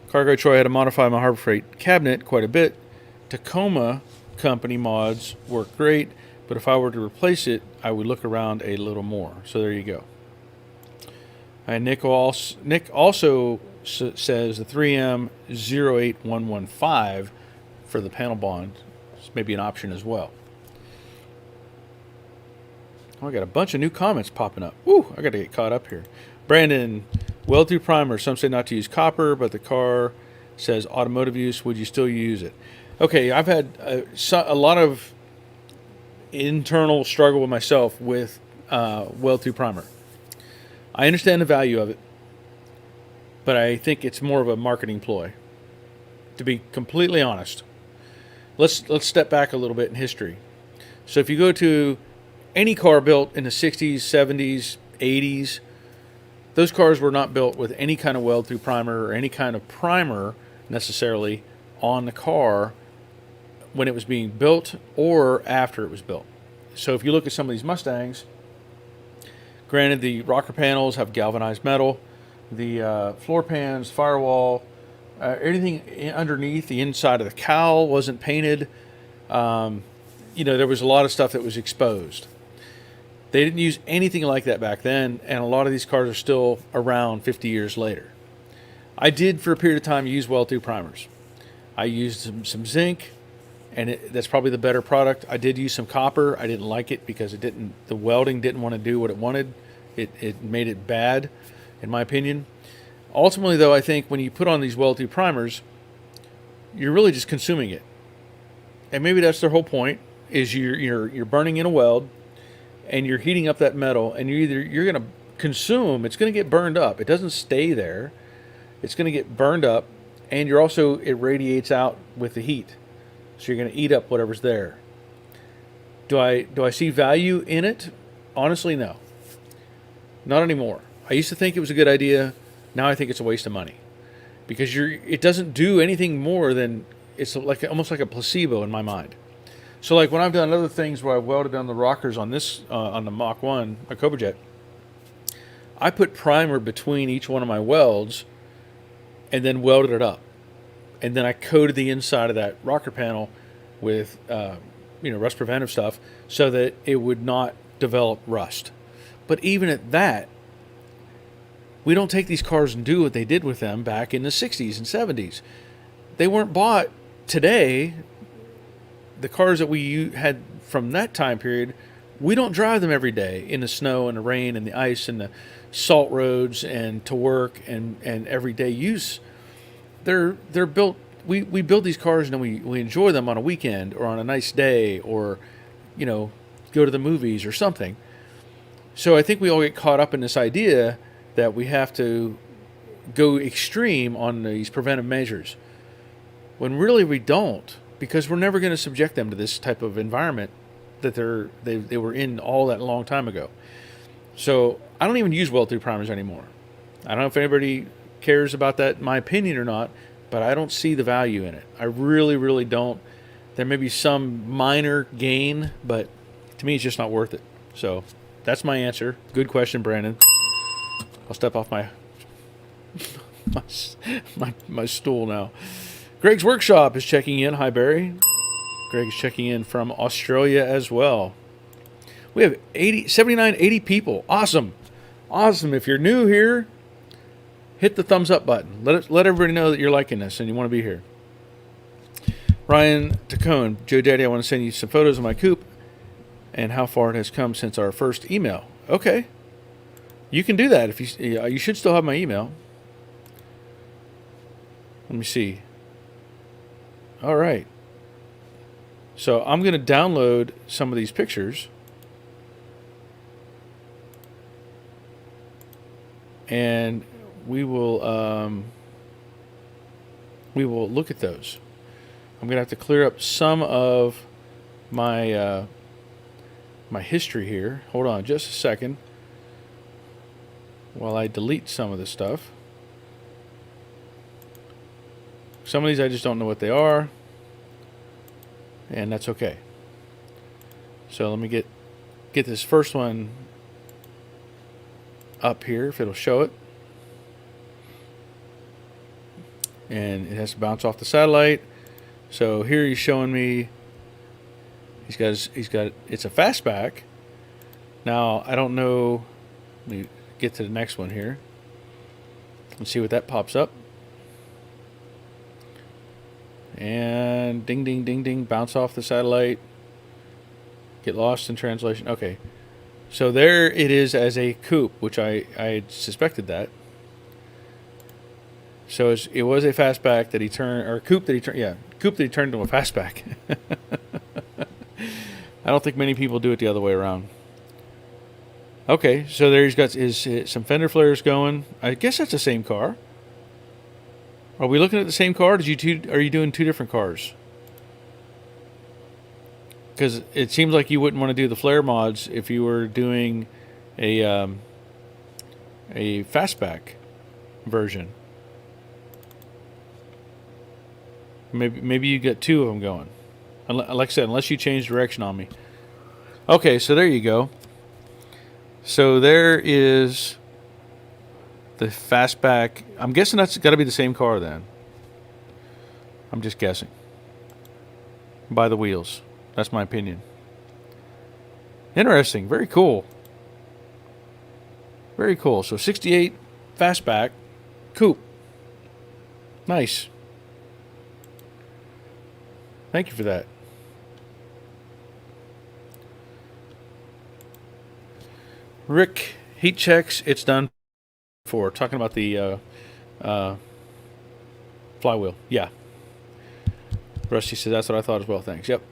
Cargo Troy had to modify my Harbor Freight cabinet quite a bit. Tacoma company mods work great, but if I were to replace it, I would look around a little more. So there you go. And Nick also says the 3M 08115 for the panel bond is maybe an option as well. Oh, I got a bunch of new comments popping up. Woo, I got to get caught up here. Brandon, weld through primer. Some say not to use copper, but the car says automotive use. Would you still use it? Okay, I've had a lot of internal struggle with myself with weld through primer. I understand the value of it, but I think it's more of a marketing ploy, to be completely honest. Let's step back a little bit in history. So if you go to any car built in the 60s, 70s, 80s, those cars were not built with any kind of weld-through primer or any kind of primer necessarily on the car when it was being built or after it was built. So if you look at some of these Mustangs, granted, the rocker panels have galvanized metal. The floor pans, firewall, everything underneath the inside of the cowl wasn't painted. there was a lot of stuff that was exposed. They didn't use anything like that back then, and a lot of these cars are still around 50 years later. I did, for a period of time, use weld-through primers. I used some zinc, and that's probably the better product. I did use some copper. I didn't like it because the welding didn't want to do what it wanted. It made it bad, in my opinion. Ultimately, though, I think when you put on these weld-through primers, you're really just consuming it. And maybe that's their whole point, is you're burning in a weld, and you're heating up that metal, and you're going to consume, it's going to get burned up. It doesn't stay there. It's going to get burned up, and it radiates out with the heat. So you're going to eat up whatever's there. Do I see value in it? Honestly, no. Not anymore. I used to think it was a good idea. Now I think it's a waste of money. Because it doesn't do anything more than, it's almost like a placebo in my mind. So like when I've done other things where I've welded on the rockers on the Mach 1, my Cobra Jet, I put primer between each one of my welds and then welded it up. And then I coated the inside of that rocker panel with rust preventive stuff so that it would not develop rust. But even at that, we don't take these cars and do what they did with them back in the 60s and 70s. They weren't bought today. The cars that we had from that time period, we don't drive them every day in the snow and the rain and the ice and the salt roads and to work and everyday use. They're built. We build these cars and then we enjoy them on a weekend or on a nice day or go to the movies or something. So I think we all get caught up in this idea that we have to go extreme on these preventive measures, when really we don't. Because we're never going to subject them to this type of environment that they were in all that long time ago. So I don't even use weld-through primers anymore. I don't know if anybody cares about that, my opinion or not, but I don't see the value in it. I really, really don't. There may be some minor gain, but to me it's just not worth it. So that's my answer. Good question, Brandon. I'll step off my stool now. Greg's Workshop is checking in. Hi, Barry. Greg is checking in from Australia as well. We have 80 people. Awesome. Awesome. If you're new here, hit the thumbs up button. Let everybody know that you're liking this and you want to be here. Ryan Tacone, Joe Daddy, I want to send you some photos of my coupe and how far it has come since our first email. Okay. You can do that. If you should still have my email. Let me see. All right. So I'm going to download some of these pictures. And we will look at those. I'm going to have to clear up some of my my history here. Hold on just a second while I delete some of this stuff. Some of these I just don't know what they are, and that's okay. So let me get this first one up here, if it'll show it. And it has to bounce off the satellite. So here he's showing me he's got it's a fastback. Now I don't know, let me get to the next one here and see what that pops up. And ding, ding, ding, ding, bounce off the satellite. Get lost in translation. Okay. So there it is as a coupe, which I suspected that. So it was a fastback that he turned, or coupe that he turned, yeah, coupe that he turned into a fastback. I don't think many people do it the other way around. Okay, so there he's got some fender flares going. I guess that's the same car. Are we looking at the same car? Are you doing two different cars? Because it seems like you wouldn't want to do the flare mods if you were doing a fastback version. Maybe you get two of them going. Like I said, unless you change direction on me. Okay, so there you go. So there is the fastback. I'm guessing that's got to be the same car then. I'm just guessing. By the wheels. That's my opinion. Interesting. Very cool. Very cool. So 68 fastback coupe. Nice. Thank you for that. Rick, heat checks. It's done for. Talking about the flywheel. Yeah. Rusty says, that's what I thought as well. Thanks. Yep.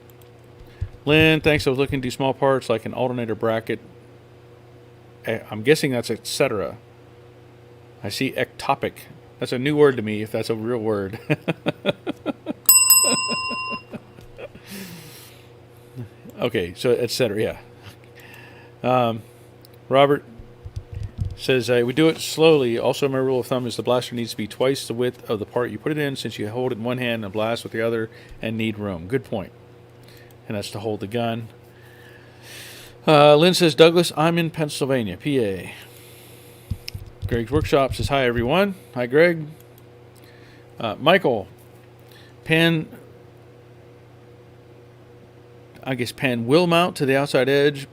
Lynn, thanks. I was looking to do small parts like an alternator bracket. I'm guessing that's etc. I see ectopic. That's a new word to me, if that's a real word. Okay, so etc. Yeah. Robert says, we do it slowly. Also, my rule of thumb is the blaster needs to be twice the width of the part you put it in, since you hold it in one hand and blast with the other and need room. Good point. And that's to hold the gun. Lynn says, Douglas, I'm in Pennsylvania, PA. Greg's Workshop says, hi, everyone. Hi, Greg. Michael, pan will mount to the outside edge.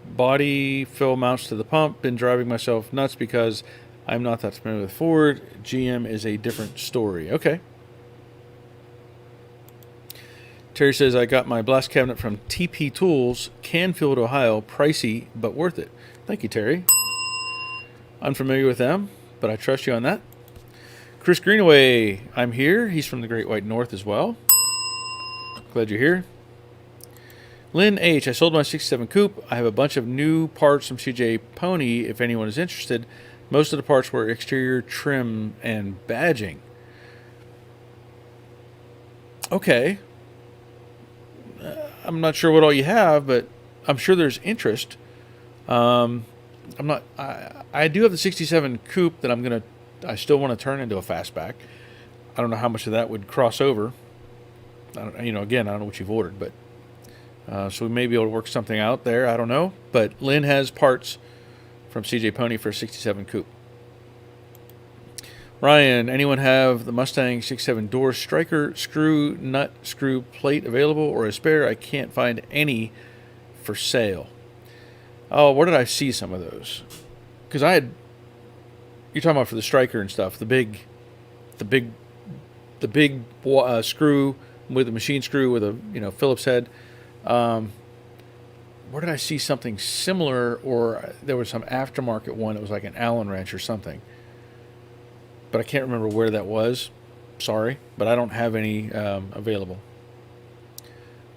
Body fill mounts to the pump. Been driving myself nuts because I'm not that familiar with Ford. GM is a different story. Okay. Terry says, I got my blast cabinet from TP Tools, Canfield, Ohio. Pricey, but worth it. Thank you, Terry. Unfamiliar with them, but I trust you on that. Chris Greenaway, I'm here. He's from the Great White North as well. Glad you're here. Lynn H., I sold my 67 coupe. I have a bunch of new parts from CJ Pony if anyone is interested. Most of the parts were exterior trim and badging. Okay. I'm not sure what all you have, but I'm sure there's interest. I do have the 67 coupe that I still want to turn into a fastback. I don't know how much of that would cross over. Again, I don't know what you've ordered, but so we may be able to work something out there. I don't know, but Lynn has parts from CJ Pony for a 67 coupe. Ryan, anyone have the Mustang 67 door striker screw nut screw plate available or a spare? I can't find any for sale. Oh, where did I see some of those? Because you're talking about for the striker and stuff, the big screw with a machine screw with a Phillips head. Where did I see something similar, or there was some aftermarket one that was like an Allen wrench or something? But I can't remember where that was. Sorry, but I don't have any available.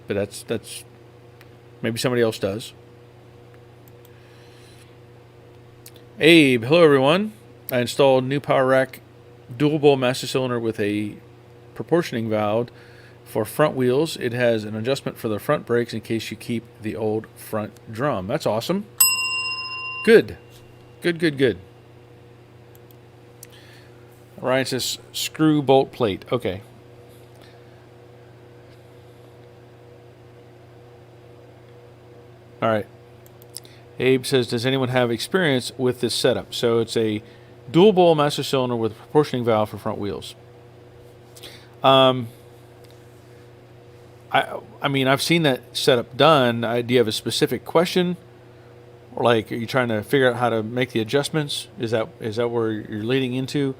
But that's maybe somebody else does. Abe, hello everyone. I installed new power rack dual bowl master cylinder with a proportioning valve for front wheels. It has an adjustment for the front brakes in case you keep the old front drum. That's awesome. Good. Ryan says screw bolt plate. Okay. All right. Abe says, does anyone have experience with this setup? So it's a dual bowl master cylinder with a proportioning valve for front wheels. I mean, I've seen that setup done. Do you have a specific question? Or like, are you trying to figure out how to make the adjustments? Is that where you're leading into?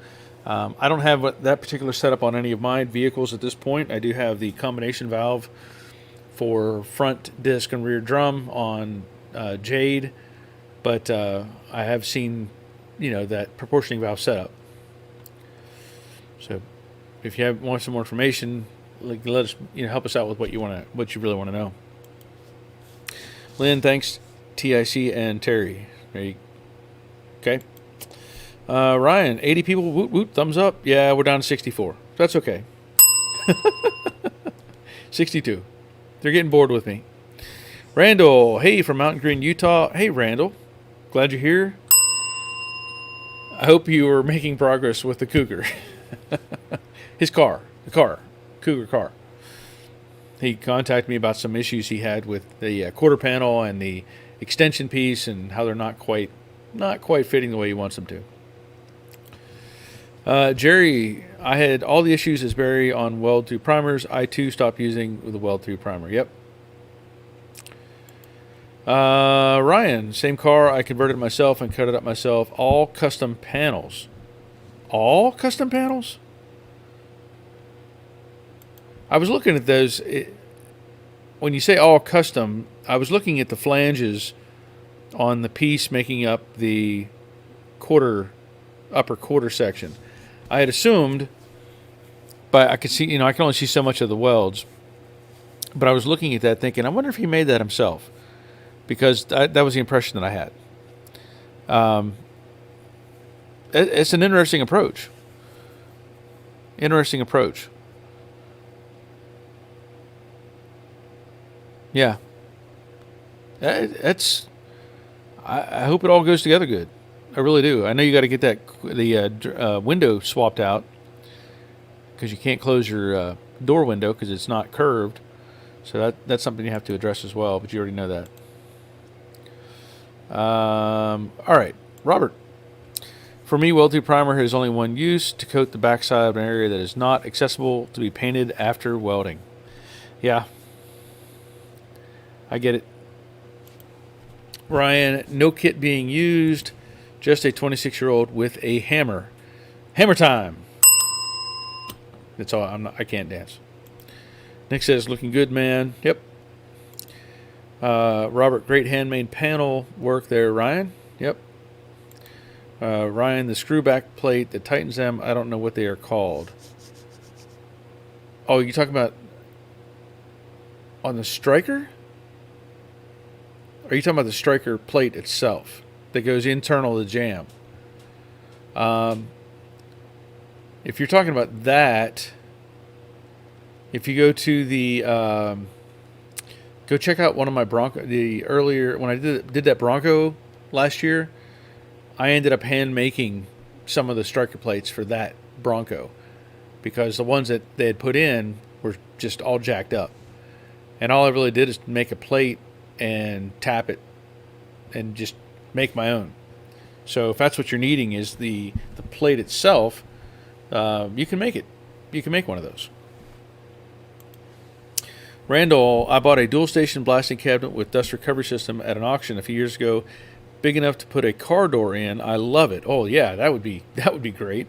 I don't have that particular setup on any of my vehicles at this point. I do have the combination valve for front disc and rear drum on Jade, but I have seen, that proportioning valve setup. So, if you want some more information, let us, help us out with what you really want to know. Lynn, thanks, TIC and Terry. Okay. Ryan, 80 people, woot woot, thumbs up. Yeah, we're down to 64. That's okay. 62. They're getting bored with me. Randall, hey, from Mountain Green, Utah. Hey, Randall. Glad you're here. I hope you are making progress with the Cougar. His car. Cougar car. He contacted me about some issues he had with the quarter panel and the extension piece and how they're not quite fitting the way he wants them to. Jerry, I had all the issues as Barry on weld through primers. I too stopped using the weld through primer. Yep. Ryan, same car. I converted it myself and cut it up myself. All custom panels. All custom panels? I was looking at those. When you say all custom, I was looking at the flanges on the piece making up the upper quarter section. I had assumed, but I could see, I can only see so much of the welds. But I was looking at that thinking, I wonder if he made that himself, because that was the impression that I had. It's an interesting approach. Interesting approach. Yeah. I hope it all goes together good. I really do. I know you got to get the window swapped out, because you can't close your door window because it's not curved. So that's something you have to address as well, but you already know that. All right, Robert. For me, weld-through primer has only one use: to coat the backside of an area that is not accessible to be painted after welding. Yeah, I get it. Ryan, no kit being used, just a 26-year-old with a hammer. Hammer time. That's all. I can't dance. Nick says, looking good, man. Yep. Robert, great handmade panel work there, Ryan. Yep. Ryan, the screw back plate that tightens them, I don't know what they are called. Oh, you talking about on the striker? Or are you talking about the striker plate itself that goes internal to the jam? If you're talking about that, if you go to the go check out one of my Bronco. When I did that Bronco last year, I ended up hand making some of the striker plates for that Bronco, because the ones that they had put in were just all jacked up, and all I really did is make a plate and tap it and just make my own. So if that's what you're needing is the plate itself, you can make it. You can make one of those. Randall, I bought a dual station blasting cabinet with dust recovery system at an auction a few years ago, big enough to put a car door in. I love it. Oh yeah, that would be great.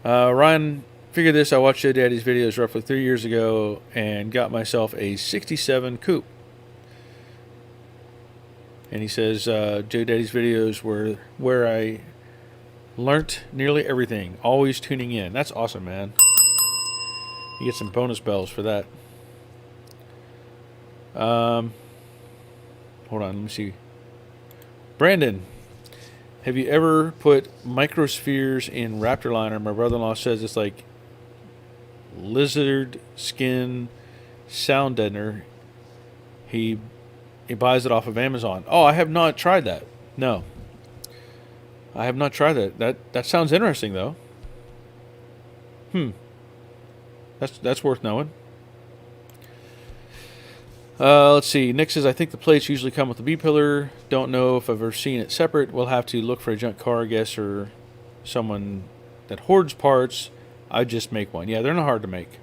Ryan, figure this. I watched Joe Daddy's videos roughly 3 years ago and got myself a 67 coupe. And he says, Joe Daddy's videos were where I learnt nearly everything. Always tuning in. That's awesome, man. You get some bonus bells for that. Hold on, let me see. Brandon, have you ever put microspheres in Raptor liner? My brother-in-law says it's like lizard skin sound deadener. He buys it off of Amazon. Oh, I have not tried that. No, I have not tried that. That sounds interesting though. That's worth knowing. Let's see. Nick says, I think the plates usually come with the B-pillar. Don't know if I've ever seen it separate. We'll have to look for a junk car, I guess, or someone that hoards parts. I'd just make one. Yeah, they're not hard to make.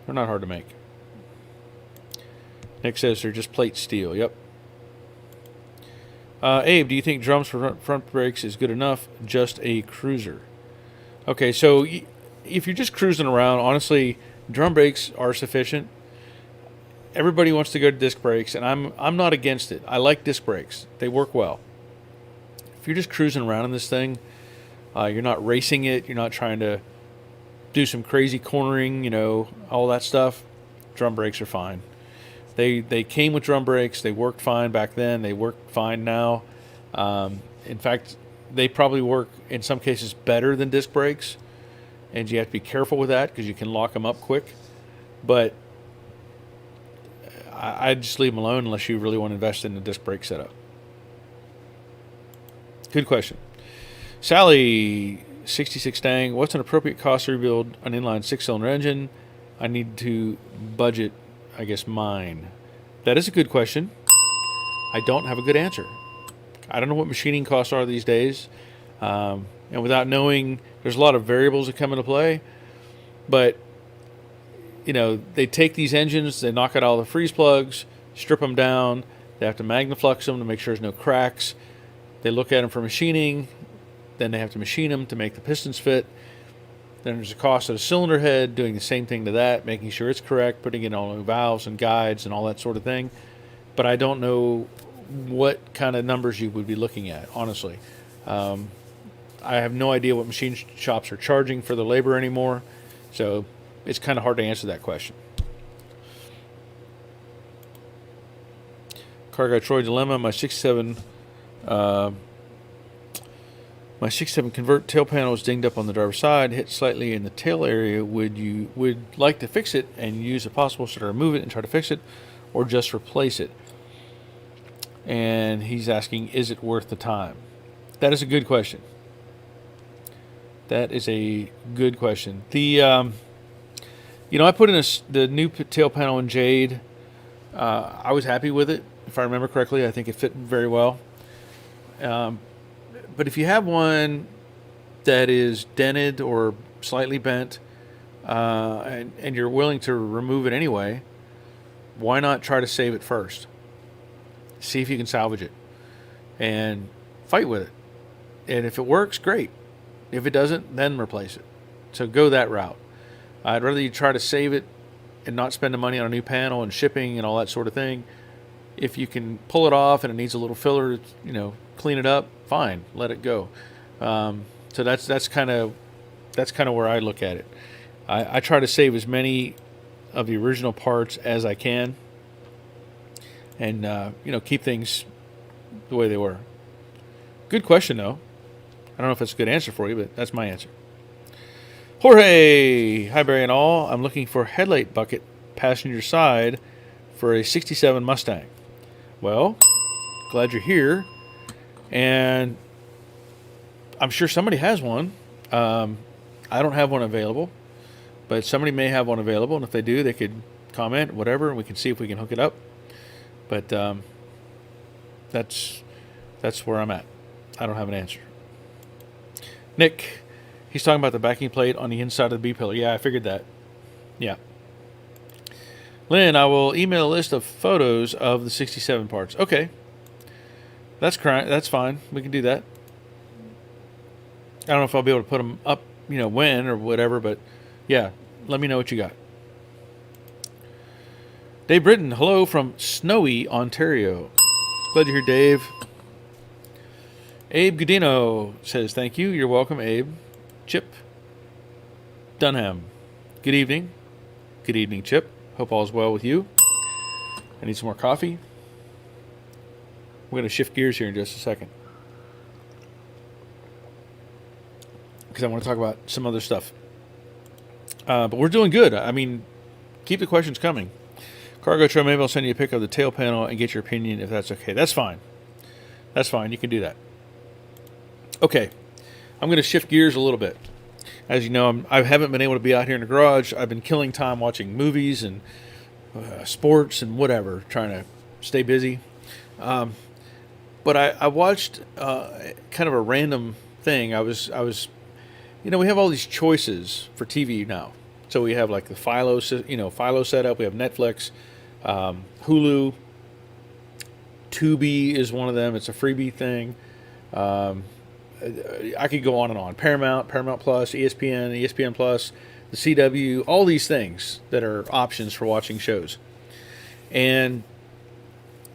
They're not hard to make. Nick says they're just plate steel. Yep. Abe, do you think drums for front brakes is good enough? Just a cruiser. Okay, so if you're just cruising around, honestly, drum brakes are sufficient. Everybody wants to go to disc brakes, and I'm not against it. I like disc brakes. They work well. If you're just cruising around in this thing, you're not racing it, you're not trying to do some crazy cornering, all that stuff, drum brakes are fine. They came with drum brakes. They worked fine back then. They work fine now. In fact, they probably work in some cases better than disc brakes, and you have to be careful with that because you can lock them up quick. But I'd just leave them alone unless you really want to invest in a disc brake setup. Good question. Sally, 66 Dang, what's an appropriate cost to rebuild an inline 6-cylinder engine? I need to budget, I guess, mine. That is a good question. I don't have a good answer. I don't know what machining costs are these days. And without knowing, there's a lot of variables that come into play. But, they take these engines, they knock out all the freeze plugs, strip them down. They have to magnaflux them to make sure there's no cracks. They look at them for machining. Then they have to machine them to make the pistons fit. Then there's the cost of the cylinder head, doing the same thing to that, making sure it's correct, putting in all new valves and guides and all that sort of thing. But I don't know what kind of numbers you would be looking at, honestly. I have no idea what machine shops are charging for the labor anymore, so it's kind of hard to answer that question. Car Guy Troy Dilemma, my 67 convert tail panel is dinged up on the driver's side, hit slightly in the tail area. Would like to fix it and use a possible to remove it and try to fix it, or just replace it? And he's asking, is it worth the time? That is a good question. That is a good question. I put in the new tail panel in jade. I was happy with it. If I remember correctly, I think it fit very well. But if you have one that is dented or slightly bent, and you're willing to remove it anyway, why not try to save it first? See if you can salvage it and fight with it. And if it works, great. If it doesn't, then replace it. So go that route. I'd rather you try to save it and not spend the money on a new panel and shipping and all that sort of thing. If you can pull it off and it needs a little filler, clean it up, fine, let it go. So that's kind of where I look at it. I try to save as many of the original parts as I can, and keep things the way they were. Good question, though. I don't know if that's a good answer for you, but that's my answer. Jorge, hi Barry and all. I'm looking for headlight bucket passenger side for a 67 Mustang. Well, glad you're here, and I'm sure somebody has one. I don't have one available, but somebody may have one available, and if they do, they could comment, whatever, and we can see if we can hook it up. But that's where I'm at. I don't have an answer. Nick, he's talking about the backing plate on the inside of the B-pillar. Yeah, I figured that. Yeah. Lynn, I will email a list of photos of the 67 parts. Okay. That's fine. We can do that. I don't know if I'll be able to put them up, when or whatever, but yeah, let me know what you got. Dave Britton, hello from snowy Ontario. Glad you're here, Dave. Abe Godino says, thank you. You're welcome, Abe. Chip Dunham, good evening. Good evening, Chip. Hope all is well with you. I need some more coffee. We're going to shift gears here in just a second, because I want to talk about some other stuff. But we're doing good. I mean, keep the questions coming. Cargo Trail, maybe I'll send you a pic of the tail panel and get your opinion if that's okay. That's fine. That's fine. You can do that. Okay. I'm going to shift gears a little bit. As you know, I haven't been able to be out here in the garage. I've been killing time watching movies and sports and whatever, trying to stay busy. But I watched kind of a random thing. I was we have all these choices for TV now. So we have like the Philo setup. We have Netflix, Hulu, Tubi is one of them. It's a freebie thing. I could go on and on. Paramount Plus, ESPN, ESPN Plus, the CW, all these things that are options for watching shows. And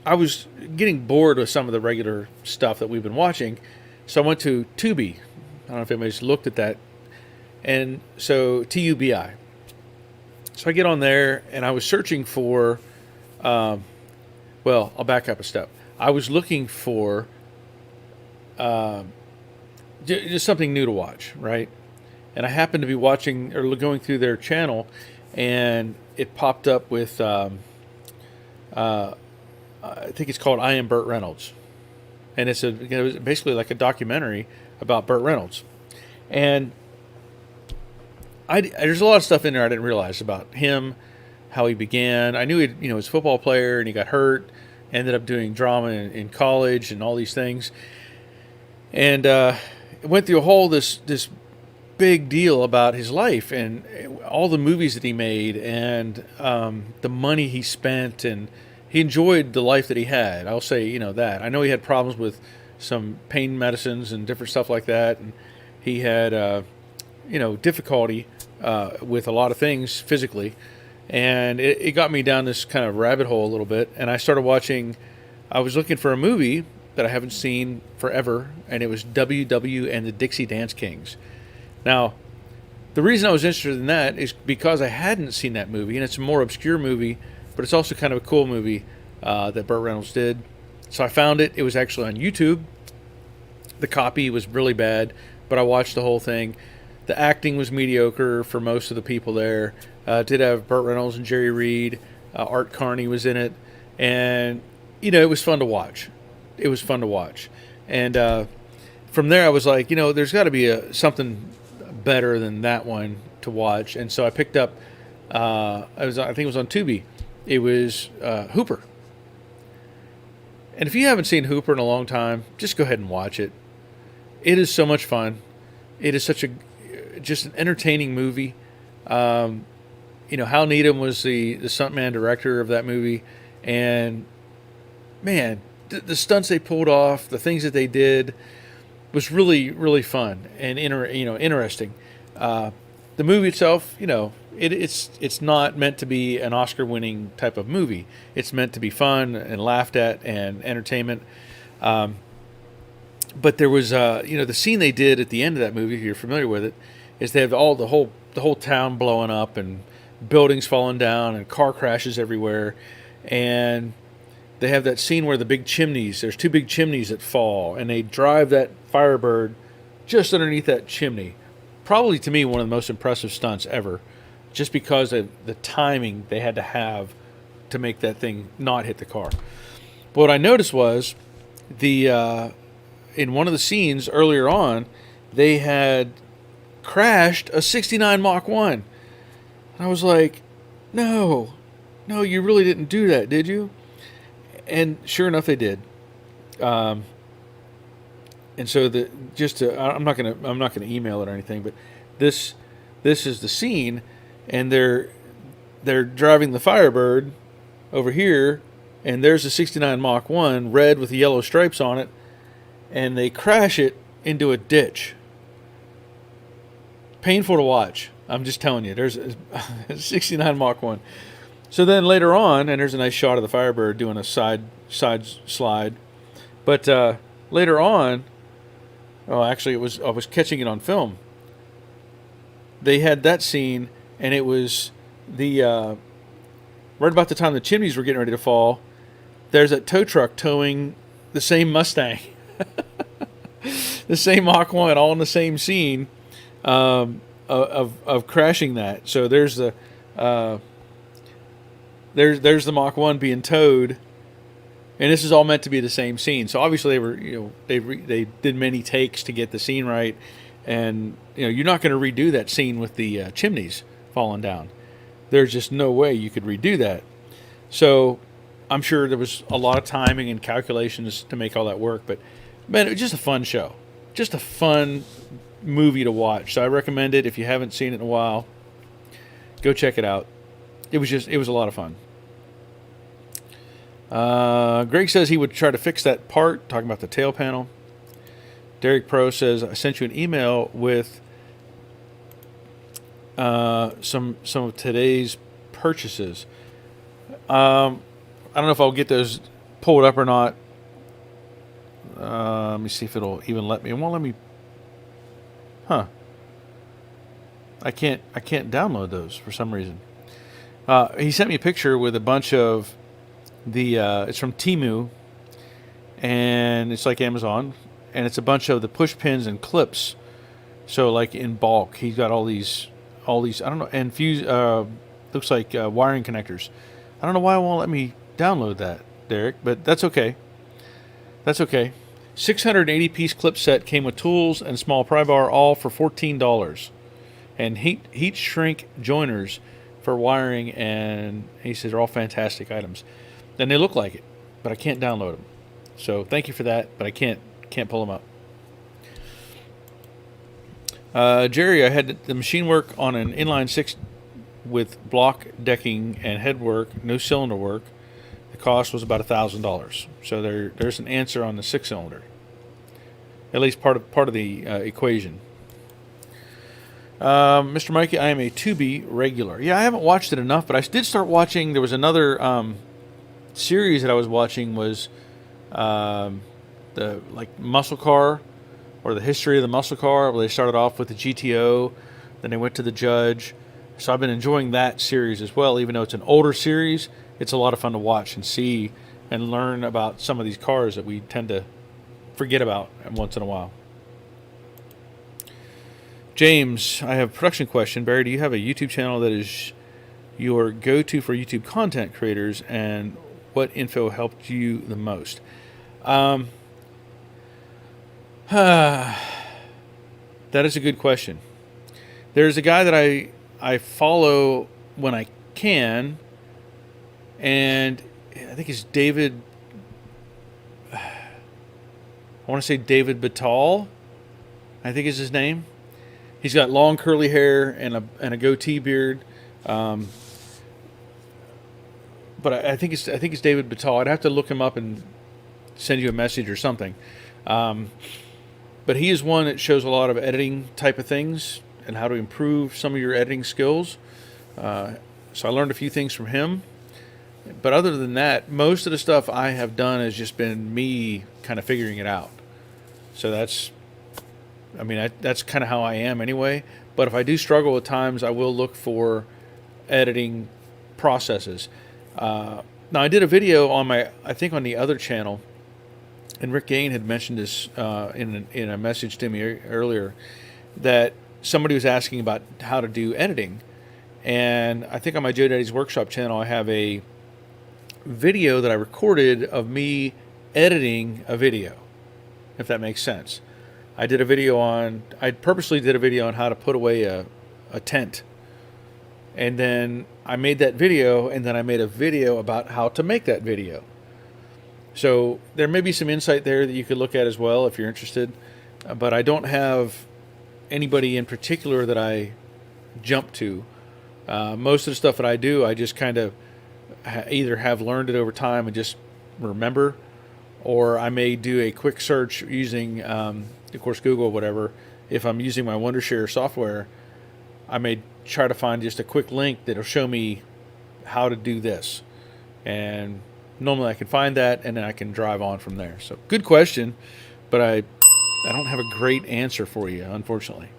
I was getting bored with some of the regular stuff that we've been watching, so I went to Tubi. I don't know if anybody's looked at that. And so TUBI. So I get on there, and I was searching for, I'll back up a step. I was looking for just something new to watch, right? And I happened to be watching or going through their channel, and it popped up with, I think it's called I Am Burt Reynolds. And it was basically like a documentary about Burt Reynolds. And there's a lot of stuff in there I didn't realize about him, how he began. I knew he was a football player, and he got hurt, ended up doing drama in college and all these things. And went through a whole this big deal about his life and all the movies that he made and the money he spent, and he enjoyed the life that he had. I'll say, that. I know he had problems with some pain medicines and different stuff like that, and he had, difficulty with a lot of things physically, and it got me down this kind of rabbit hole a little bit, and I started watching. I was looking for a movie that I haven't seen forever, and it was W.W. and the Dixie Dance Kings. Now, the reason I was interested in that is because I hadn't seen that movie, and it's a more obscure movie, but it's also kind of a cool movie that Burt Reynolds did. So I found it. It was actually on YouTube. The copy was really bad, but I watched the whole thing. The acting was mediocre for most of the people there. Did have Burt Reynolds and Jerry Reed. Art Carney was in it. And, it was fun to watch. It was fun to watch. And from there I was like, there's got to be something better than that one to watch. And so I picked up, I think it was on Tubi. It was Hooper. And if you haven't seen Hooper in a long time, just go ahead and watch it. It is so much fun. It is just an entertaining movie. Hal Needham was the stuntman director of that movie, and man, the stunts they pulled off, the things that they did, was really, really fun and interesting. The movie itself, it's not meant to be an Oscar-winning type of movie. It's meant to be fun and laughed at and entertainment. But there was, the scene they did at the end of that movie, if you're familiar with it, is they have the whole town blowing up and buildings falling down and car crashes everywhere, and they have that scene where there's two big chimneys that fall, and they drive that Firebird just underneath that chimney. Probably, to me, one of the most impressive stunts ever, just because of the timing they had to have to make that thing not hit the car. But what I noticed was in one of the scenes earlier on, they had crashed a 69 Mach 1. And I was like, no, you really didn't do that, did you? And sure enough, they did. And so I'm not gonna email it or anything, but this is the scene, and they're driving the Firebird over here, and there's a 69 Mach 1, red with the yellow stripes on it, and they crash it into a ditch. Painful to watch. I'm just telling you, there's a 69 Mach 1. So then later on, and there's a nice shot of the Firebird doing a side slide. But later on, actually I was catching it on film. They had that scene, and it was right about the time the chimneys were getting ready to fall. There's that tow truck towing the same Mustang, the same Mach 1, all in the same scene of crashing that. So there's the there's the Mach 1 being towed, and this is all meant to be the same scene. So obviously they were they did many takes to get the scene right, and you're not going to redo that scene with the chimneys falling down. There's just no way you could redo that. So I'm sure there was a lot of timing and calculations to make all that work. But man, it was just a fun show, just a fun movie to watch. So I recommend it. If you haven't seen it in a while, go check it out. It was a lot of fun. Greg says he would try to fix that part, talking about the tail panel. Derek Pro says, I sent you an email with some of today's purchases. I don't know if I'll get those pulled up or not. Let me see if it'll even let me. It won't let me. Huh. I can't download those for some reason. He sent me a picture with a bunch of it's from Temu, and it's like Amazon, and it's a bunch of the push pins and clips. So like in bulk, he's got all these I don't know, and looks like wiring connectors. I don't know why it won't let me download that, Derek, but that's okay. 680 piece clip set came with tools and small pry bar, all for $14, and heat shrink joiners for wiring, and he says they're all fantastic items, and they look like it, but I can't download them. So thank you for that, but I can't pull them up. Jerry, I had the machine work on an inline six with block decking and head work, no cylinder work. The cost was about $1,000. So there's an answer on the 6-cylinder. At least part of the equation. Mr. Mikey, I am a Tubi regular. Yeah, I haven't watched it enough, but I did start watching. There was another series that I was watching was the muscle car, or the history of the muscle car, where they started off with the GTO, then they went to the Judge. So I've been enjoying that series as well. Even though it's an older series, it's a lot of fun to watch and see and learn about some of these cars that we tend to forget about once in a while. James, I have a production question. Barry, do you have a YouTube channel that is your go-to for YouTube content creators, and what info helped you the most? That is a good question. There's a guy that I follow when I can, and I think it's David. I want to say David Batal, I think is his name. He's got long curly hair and a goatee beard. But I think it's David Batal. I'd have to look him up and send you a message or something. But he is one that shows a lot of editing type of things and how to improve some of your editing skills. So I learned a few things from him. But other than that, most of the stuff I have done has just been me kind of figuring it out. So that's kind of how I am anyway. But if I do struggle at times, I will look for editing processes. Now, I did a video on I think on the other channel, and Rick Gain had mentioned this in a message to me earlier, that somebody was asking about how to do editing. And I think on my Joe Daddy's Workshop channel, I have a video that I recorded of me editing a video, if that makes sense. I purposely did a video on how to put away a tent. And then I made that video, and then I made a video about how to make that video. So there may be some insight there that you could look at as well if you're interested. But I don't have anybody in particular that I jump to. Most of the stuff that I do, I just kind of either have learned it over time and just remember, or I may do a quick search using, of course, Google or whatever. If I'm using my Wondershare software, I may try to find just a quick link that'll show me how to do this. And normally I can find that, and then I can drive on from there. So good question, but I don't have a great answer for you, unfortunately.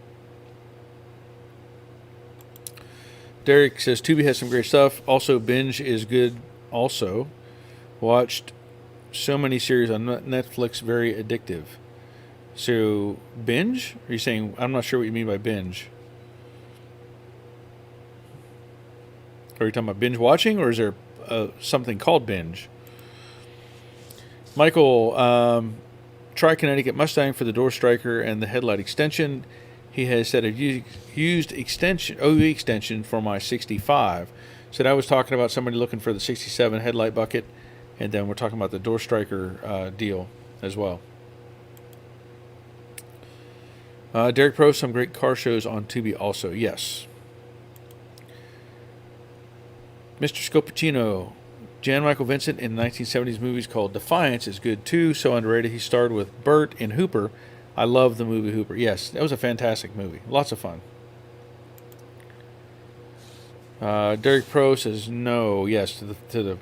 Derek says Tubi has some great stuff. Also, Binge is good. Also, watched so many series on Netflix, very addictive. So Binge? Are you saying? I'm not sure what you mean by binge. Are you talking about binge watching, or is there something called binge? Michael, try Connecticut Mustang for the door striker and the headlight extension. He has said I've used OE extension for my 65. So I was talking about somebody looking for the 67 headlight bucket, and then we're talking about the door striker deal as well. Derek Pro, some great car shows on Tubi also. Yes. Mr. Scopacino, Jan Michael Vincent in the 1970s movies called Defiance is good too. So underrated. He starred with Burt in Hooper. I love the movie Hooper. Yes, that was a fantastic movie. Lots of fun. Derek Pro says no. Yes, to the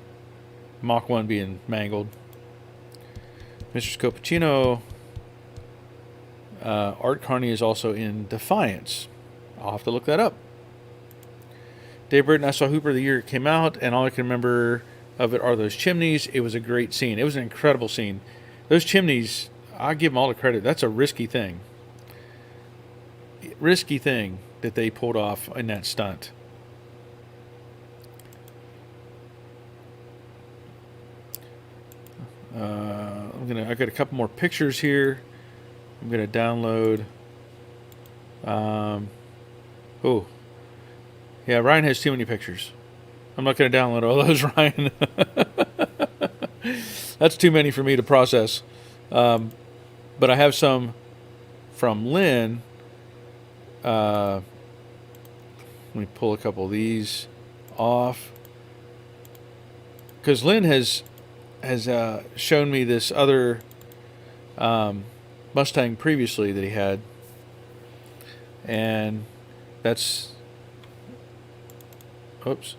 Mach 1 being mangled. Mr. Scopacino, Art Carney is also in Defiance. I'll have to look that up. Dave Burton, I saw Hooper the year it came out, and all I can remember of it are those chimneys. It was a great scene. It was an incredible scene. Those chimneys, I give them all the credit. That's a risky thing. Risky thing that they pulled off in that stunt. I got a couple more pictures here. I'm gonna download. Yeah, Ryan has too many pictures. I'm not gonna download all those, Ryan. That's too many for me to process. But I have some from Lynn let me pull a couple of these off, because Lynn has shown me this other Mustang previously that he had, and that's, oops,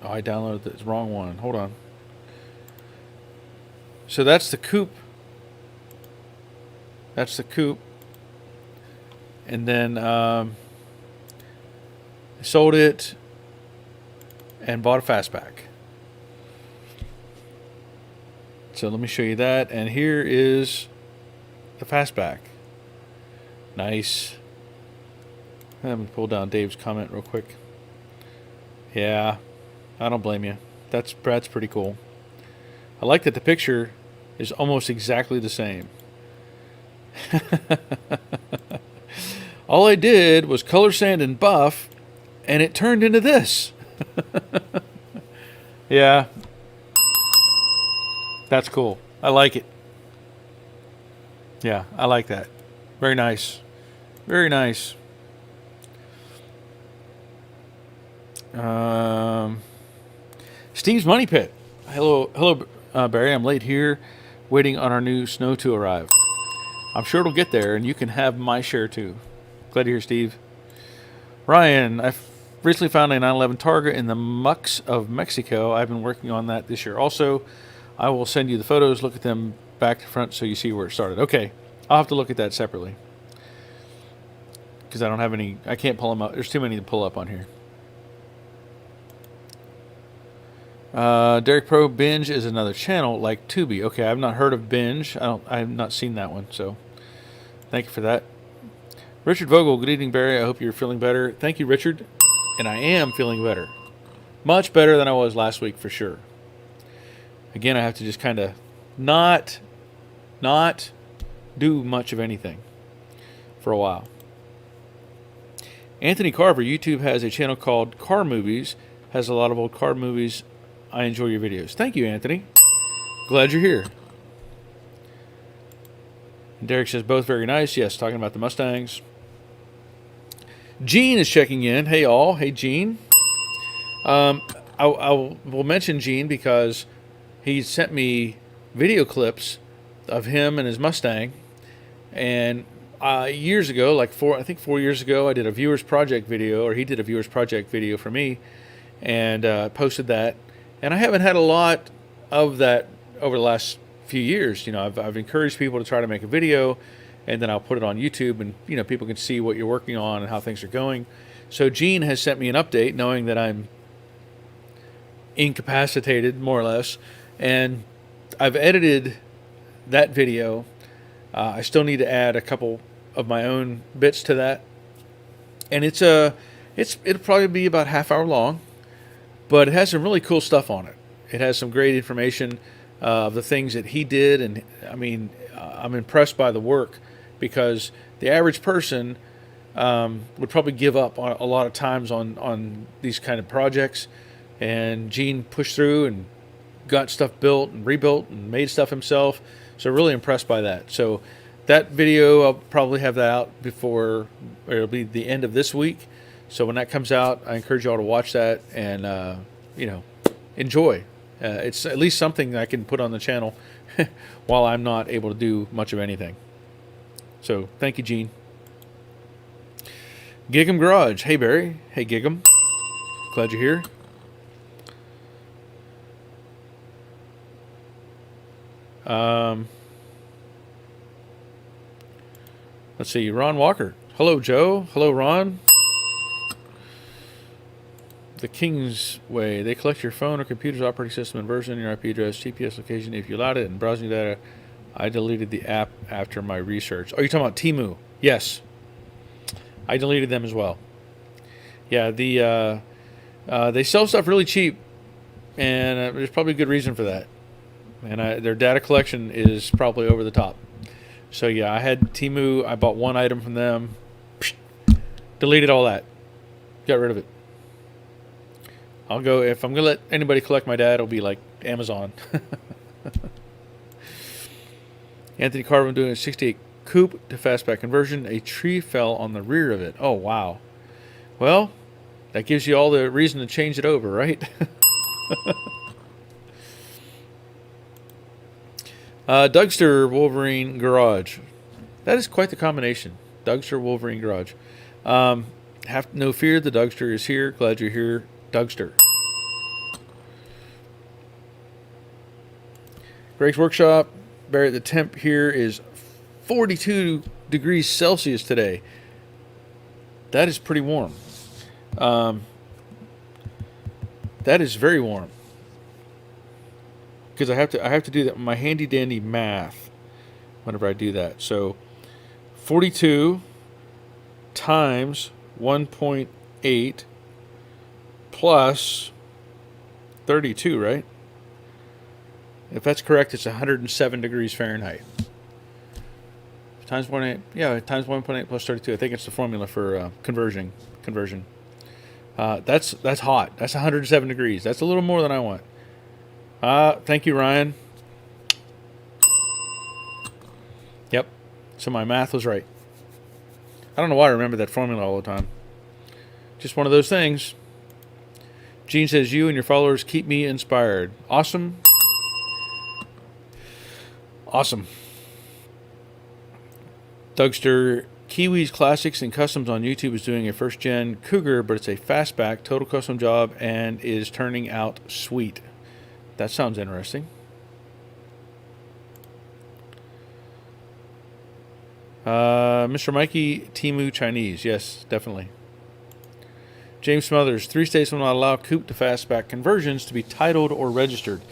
oh, I downloaded the wrong one. Hold on. So that's the coupe. That's the coupe. And then sold it and bought a fastback. So let me show you that. And here is the fastback. Nice. Let me pull down Dave's comment real quick. Yeah, I don't blame you. That's pretty cool. I like that the picture is almost exactly the same. All I did was color sand and buff, and it turned into this. Yeah. That's cool. I like it. Yeah, I like that. Very nice. Very nice. Steve's Money Pit. Hello, Barry. I'm late here, waiting on our new snow to arrive. I'm sure it'll get there, and you can have my share too. Glad to hear, Steve. Ryan, I recently found a 911 Targa in the mucks of Mexico. I've been working on that this year. Also, I will send you the photos. Look at them back to front so you see where it started. Okay, I'll have to look at that separately, because I don't have any. I can't pull them up. There's too many to pull up on here. Derek Pro Binge is another channel like Tubi. Okay, I've not heard of Binge. I've not seen that one, so thank you for that. Richard Vogel, good evening, Barry. I hope you're feeling better. Thank you, Richard. And I am feeling better. Much better than I was last week, for sure. Again, I have to just kind of not do much of anything for a while. Anthony Carver, YouTube has a channel called Car Movies. Has a lot of old car movies. I enjoy your videos. Thank you, Anthony. Glad you're here. And Derek says both very nice. Yes, talking about the Mustangs. Gene is checking in. Hey, all. Hey, Gene. I will mention Gene because he sent me video clips of him and his Mustang. And years ago, like 4 years ago, I did a Viewers Project video, or he did a Viewers Project video for me, and posted that. And I haven't had a lot of that over the last few years. You know, I've encouraged people to try to make a video, and then I'll put it on YouTube, and you know, people can see what you're working on and how things are going. So Gene has sent me an update, knowing that I'm incapacitated, more or less, and I've edited that video. I still need to add a couple of my own bits to that, and it'll probably be about half hour long. But it has some really cool stuff on it. It has some great information of the things that he did. And, I mean, I'm impressed by the work, because the average person would probably give up on a lot of times on these kind of projects. And Gene pushed through and got stuff built and rebuilt and made stuff himself. So really impressed by that. So that video, I'll probably have that out before, or it'll be the end of this week. So when that comes out, I encourage you all to watch that and, you know, enjoy. It's at least something I can put on the channel while I'm not able to do much of anything. So thank you, Gene. Gig'em Garage. Hey, Barry. Hey, Gig'em. Glad you're here. Let's see. Ron Walker. Hello, Joe. Hello, Ron. The King's Way. They collect your phone or computer's operating system and version, your IP address, GPS location. If you allowed it, and browsing data, I deleted the app after my research. Oh, you're talking about Temu? Yes, I deleted them as well. Yeah, they sell stuff really cheap, and there's probably a good reason for that. And their data collection is probably over the top. So yeah, I had Temu. I bought one item from them. Deleted all that. Got rid of it. I'll go, if I'm going to let anybody collect my data, it'll be like Amazon. Anthony Carver doing a 68 coupe to fastback conversion. A tree fell on the rear of it. Oh, wow. Well, that gives you all the reason to change it over, right? Dougster Wolverine Garage. That is quite the combination. Dougster Wolverine Garage. Have no fear, the Dougster is here. Glad you're here, Dougster. Greg's Workshop. Barry, the temp here is 42 degrees Celsius today. That is pretty warm. That is very warm. Because I have to do that my handy dandy math whenever I do that. So 42 times 1.8 plus 32, right? If that's correct, it's 107 degrees Fahrenheit. Times 1.8, yeah, times 1.8 plus 32. I think it's the formula for conversion. That's hot. That's 107 degrees. That's a little more than I want. Thank you, Ryan. Yep. So my math was right. I don't know why I remember that formula all the time. Just one of those things. Gene says, you and your followers keep me inspired. Awesome. Awesome. Dougster Kiwis Classics and Customs on YouTube is doing a first-gen Cougar, but it's a fastback, total custom job, and is turning out sweet. That sounds interesting. Mr. Mikey, Temu Chinese. Yes, definitely. James Smothers. 3 states will not allow coupe to fastback conversions to be titled or registered.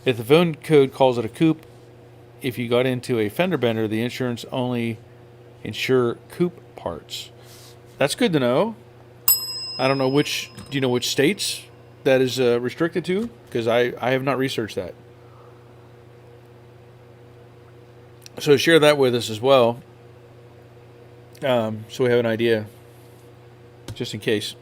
If the phone code calls it a coupe, if you got into a fender bender, the insurance only insure coupe parts. That's good to know. I don't know do you know which states that is restricted to? Because I have not researched that. So share that with us as well. So we have an idea, just in case.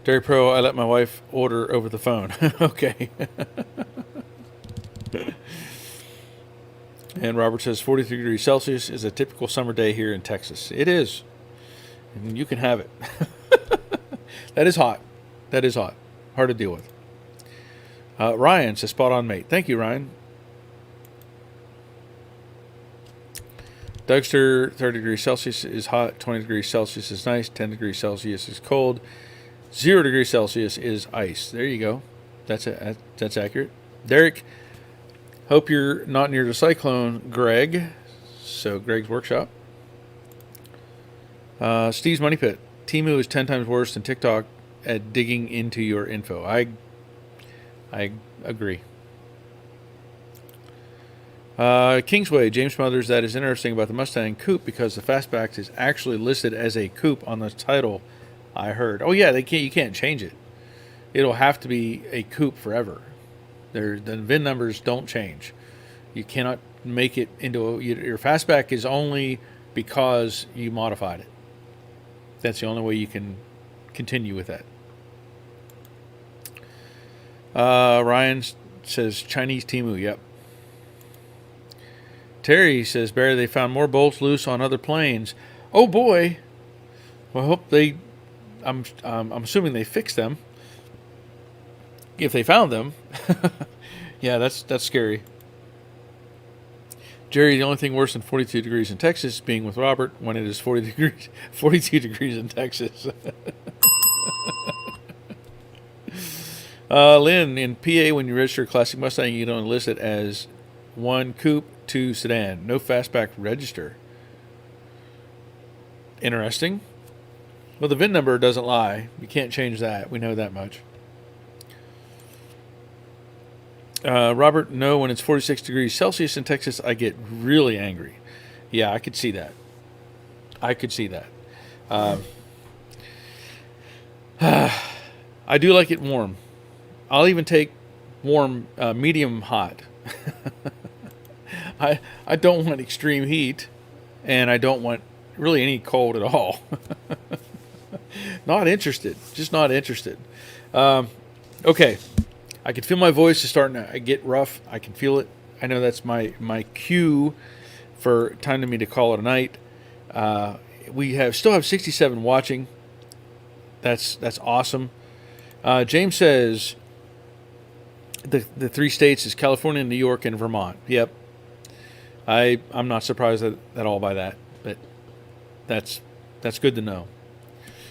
Dairy Pro, I let my wife order over the phone. Okay. And Robert says 43 degrees Celsius is a typical summer day here in Texas. It is. And you can have it. That is hot. That is hot. Hard to deal with. Ryan says spot on, mate. Thank you, Ryan. Dougster, 30 degrees Celsius is hot. 20 degrees Celsius is nice. 10 degrees Celsius is cold. 0 degrees Celsius is ice. There you go. That's accurate. Derek, hope you're not near the cyclone, Greg. So Greg's Workshop. Steve's Money Pit. Temu is 10 times worse than TikTok at digging into your info. I agree. Kingsway, James Smothers, that is interesting about the Mustang Coupe because the Fastback is actually listed as a coupe on the title, I heard. Oh yeah, you can't change it. It'll have to be a coupe forever. The VIN numbers don't change. You cannot make it into your Fastback is only because you modified it. That's the only way you can continue with that. Ryan says Chinese Temu. Yep. Terry says, Barry, they found more bolts loose on other planes. Oh boy. Well, I hope I'm assuming they fixed them. If they found them. Yeah, that's scary. Jerry, the only thing worse than 42 degrees in Texas is being with Robert when it is 42 degrees in Texas. Lynn, in PA, when you register a classic Mustang, you don't list it as 1 coupe, 2 sedan. No fastback register. Interesting. Well, the VIN number doesn't lie. You can't change that. We know that much. Robert, no, when it's 46 degrees Celsius in Texas, I get really angry. Yeah, I could see that. I do like it warm. I'll even take warm, medium hot. I don't want extreme heat, and I don't want really any cold at all. Not interested. Just not interested. Okay. I can feel my voice is starting to get rough. I can feel it. I know that's my cue for time to me to call it a night. We still have 67 watching. That's awesome. James says the 3 states is California, New York, and Vermont. Yep. I'm not surprised at all by that, but that's good to know.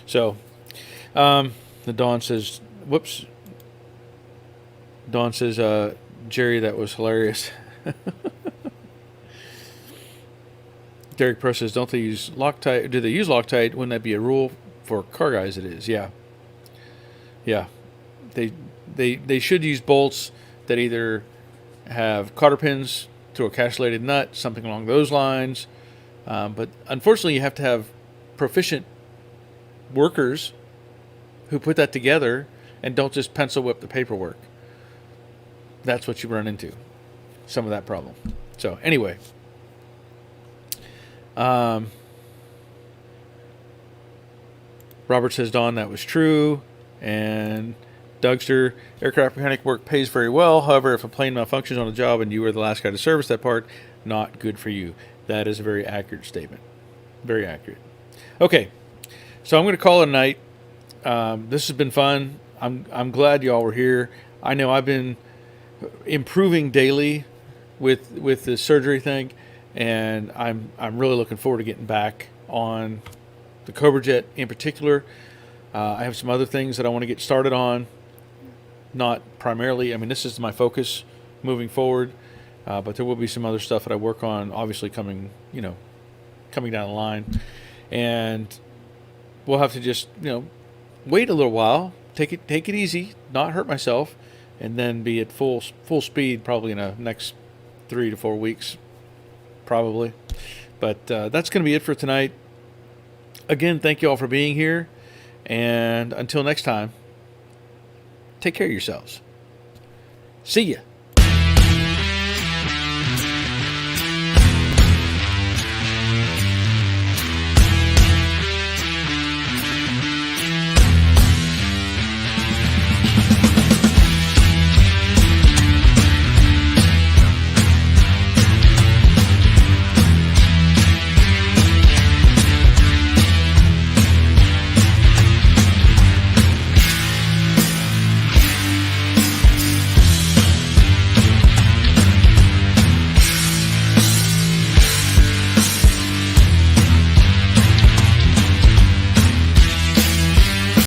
So, the Dawn says, whoops. Dawn says, Jerry, that was hilarious. Derek Pro says, don't they use Loctite? Do they use Loctite? Wouldn't that be a rule for car guys? It is, yeah. Yeah. They should use bolts that either have cotter pins to a castellated nut, something along those lines. But unfortunately, you have to have proficient workers who put that together and don't just pencil whip the paperwork. That's what you run into, some of that problem. So anyway, Robert says, Don, that was true. And Dougster, aircraft mechanic work pays very well. However, if a plane malfunctions on a job and you were the last guy to service that part, not good for you. That is a very accurate statement. Very accurate. Okay, so I'm going to call it a night. This has been fun. I'm glad y'all were here. I know I've been improving daily with the surgery thing, and I'm really looking forward to getting back on the Cobra Jet in particular. I have some other things that I want to get started on. Not primarily, I mean, this is my focus moving forward, but there will be some other stuff that I work on, obviously coming down the line, and we'll have to just wait a little while, take it easy, not hurt myself, and then be at full speed probably in the next 3 to 4 weeks, probably. But that's going to be it for tonight. Again, thank you all for being here, and until next time, take care of yourselves. See ya.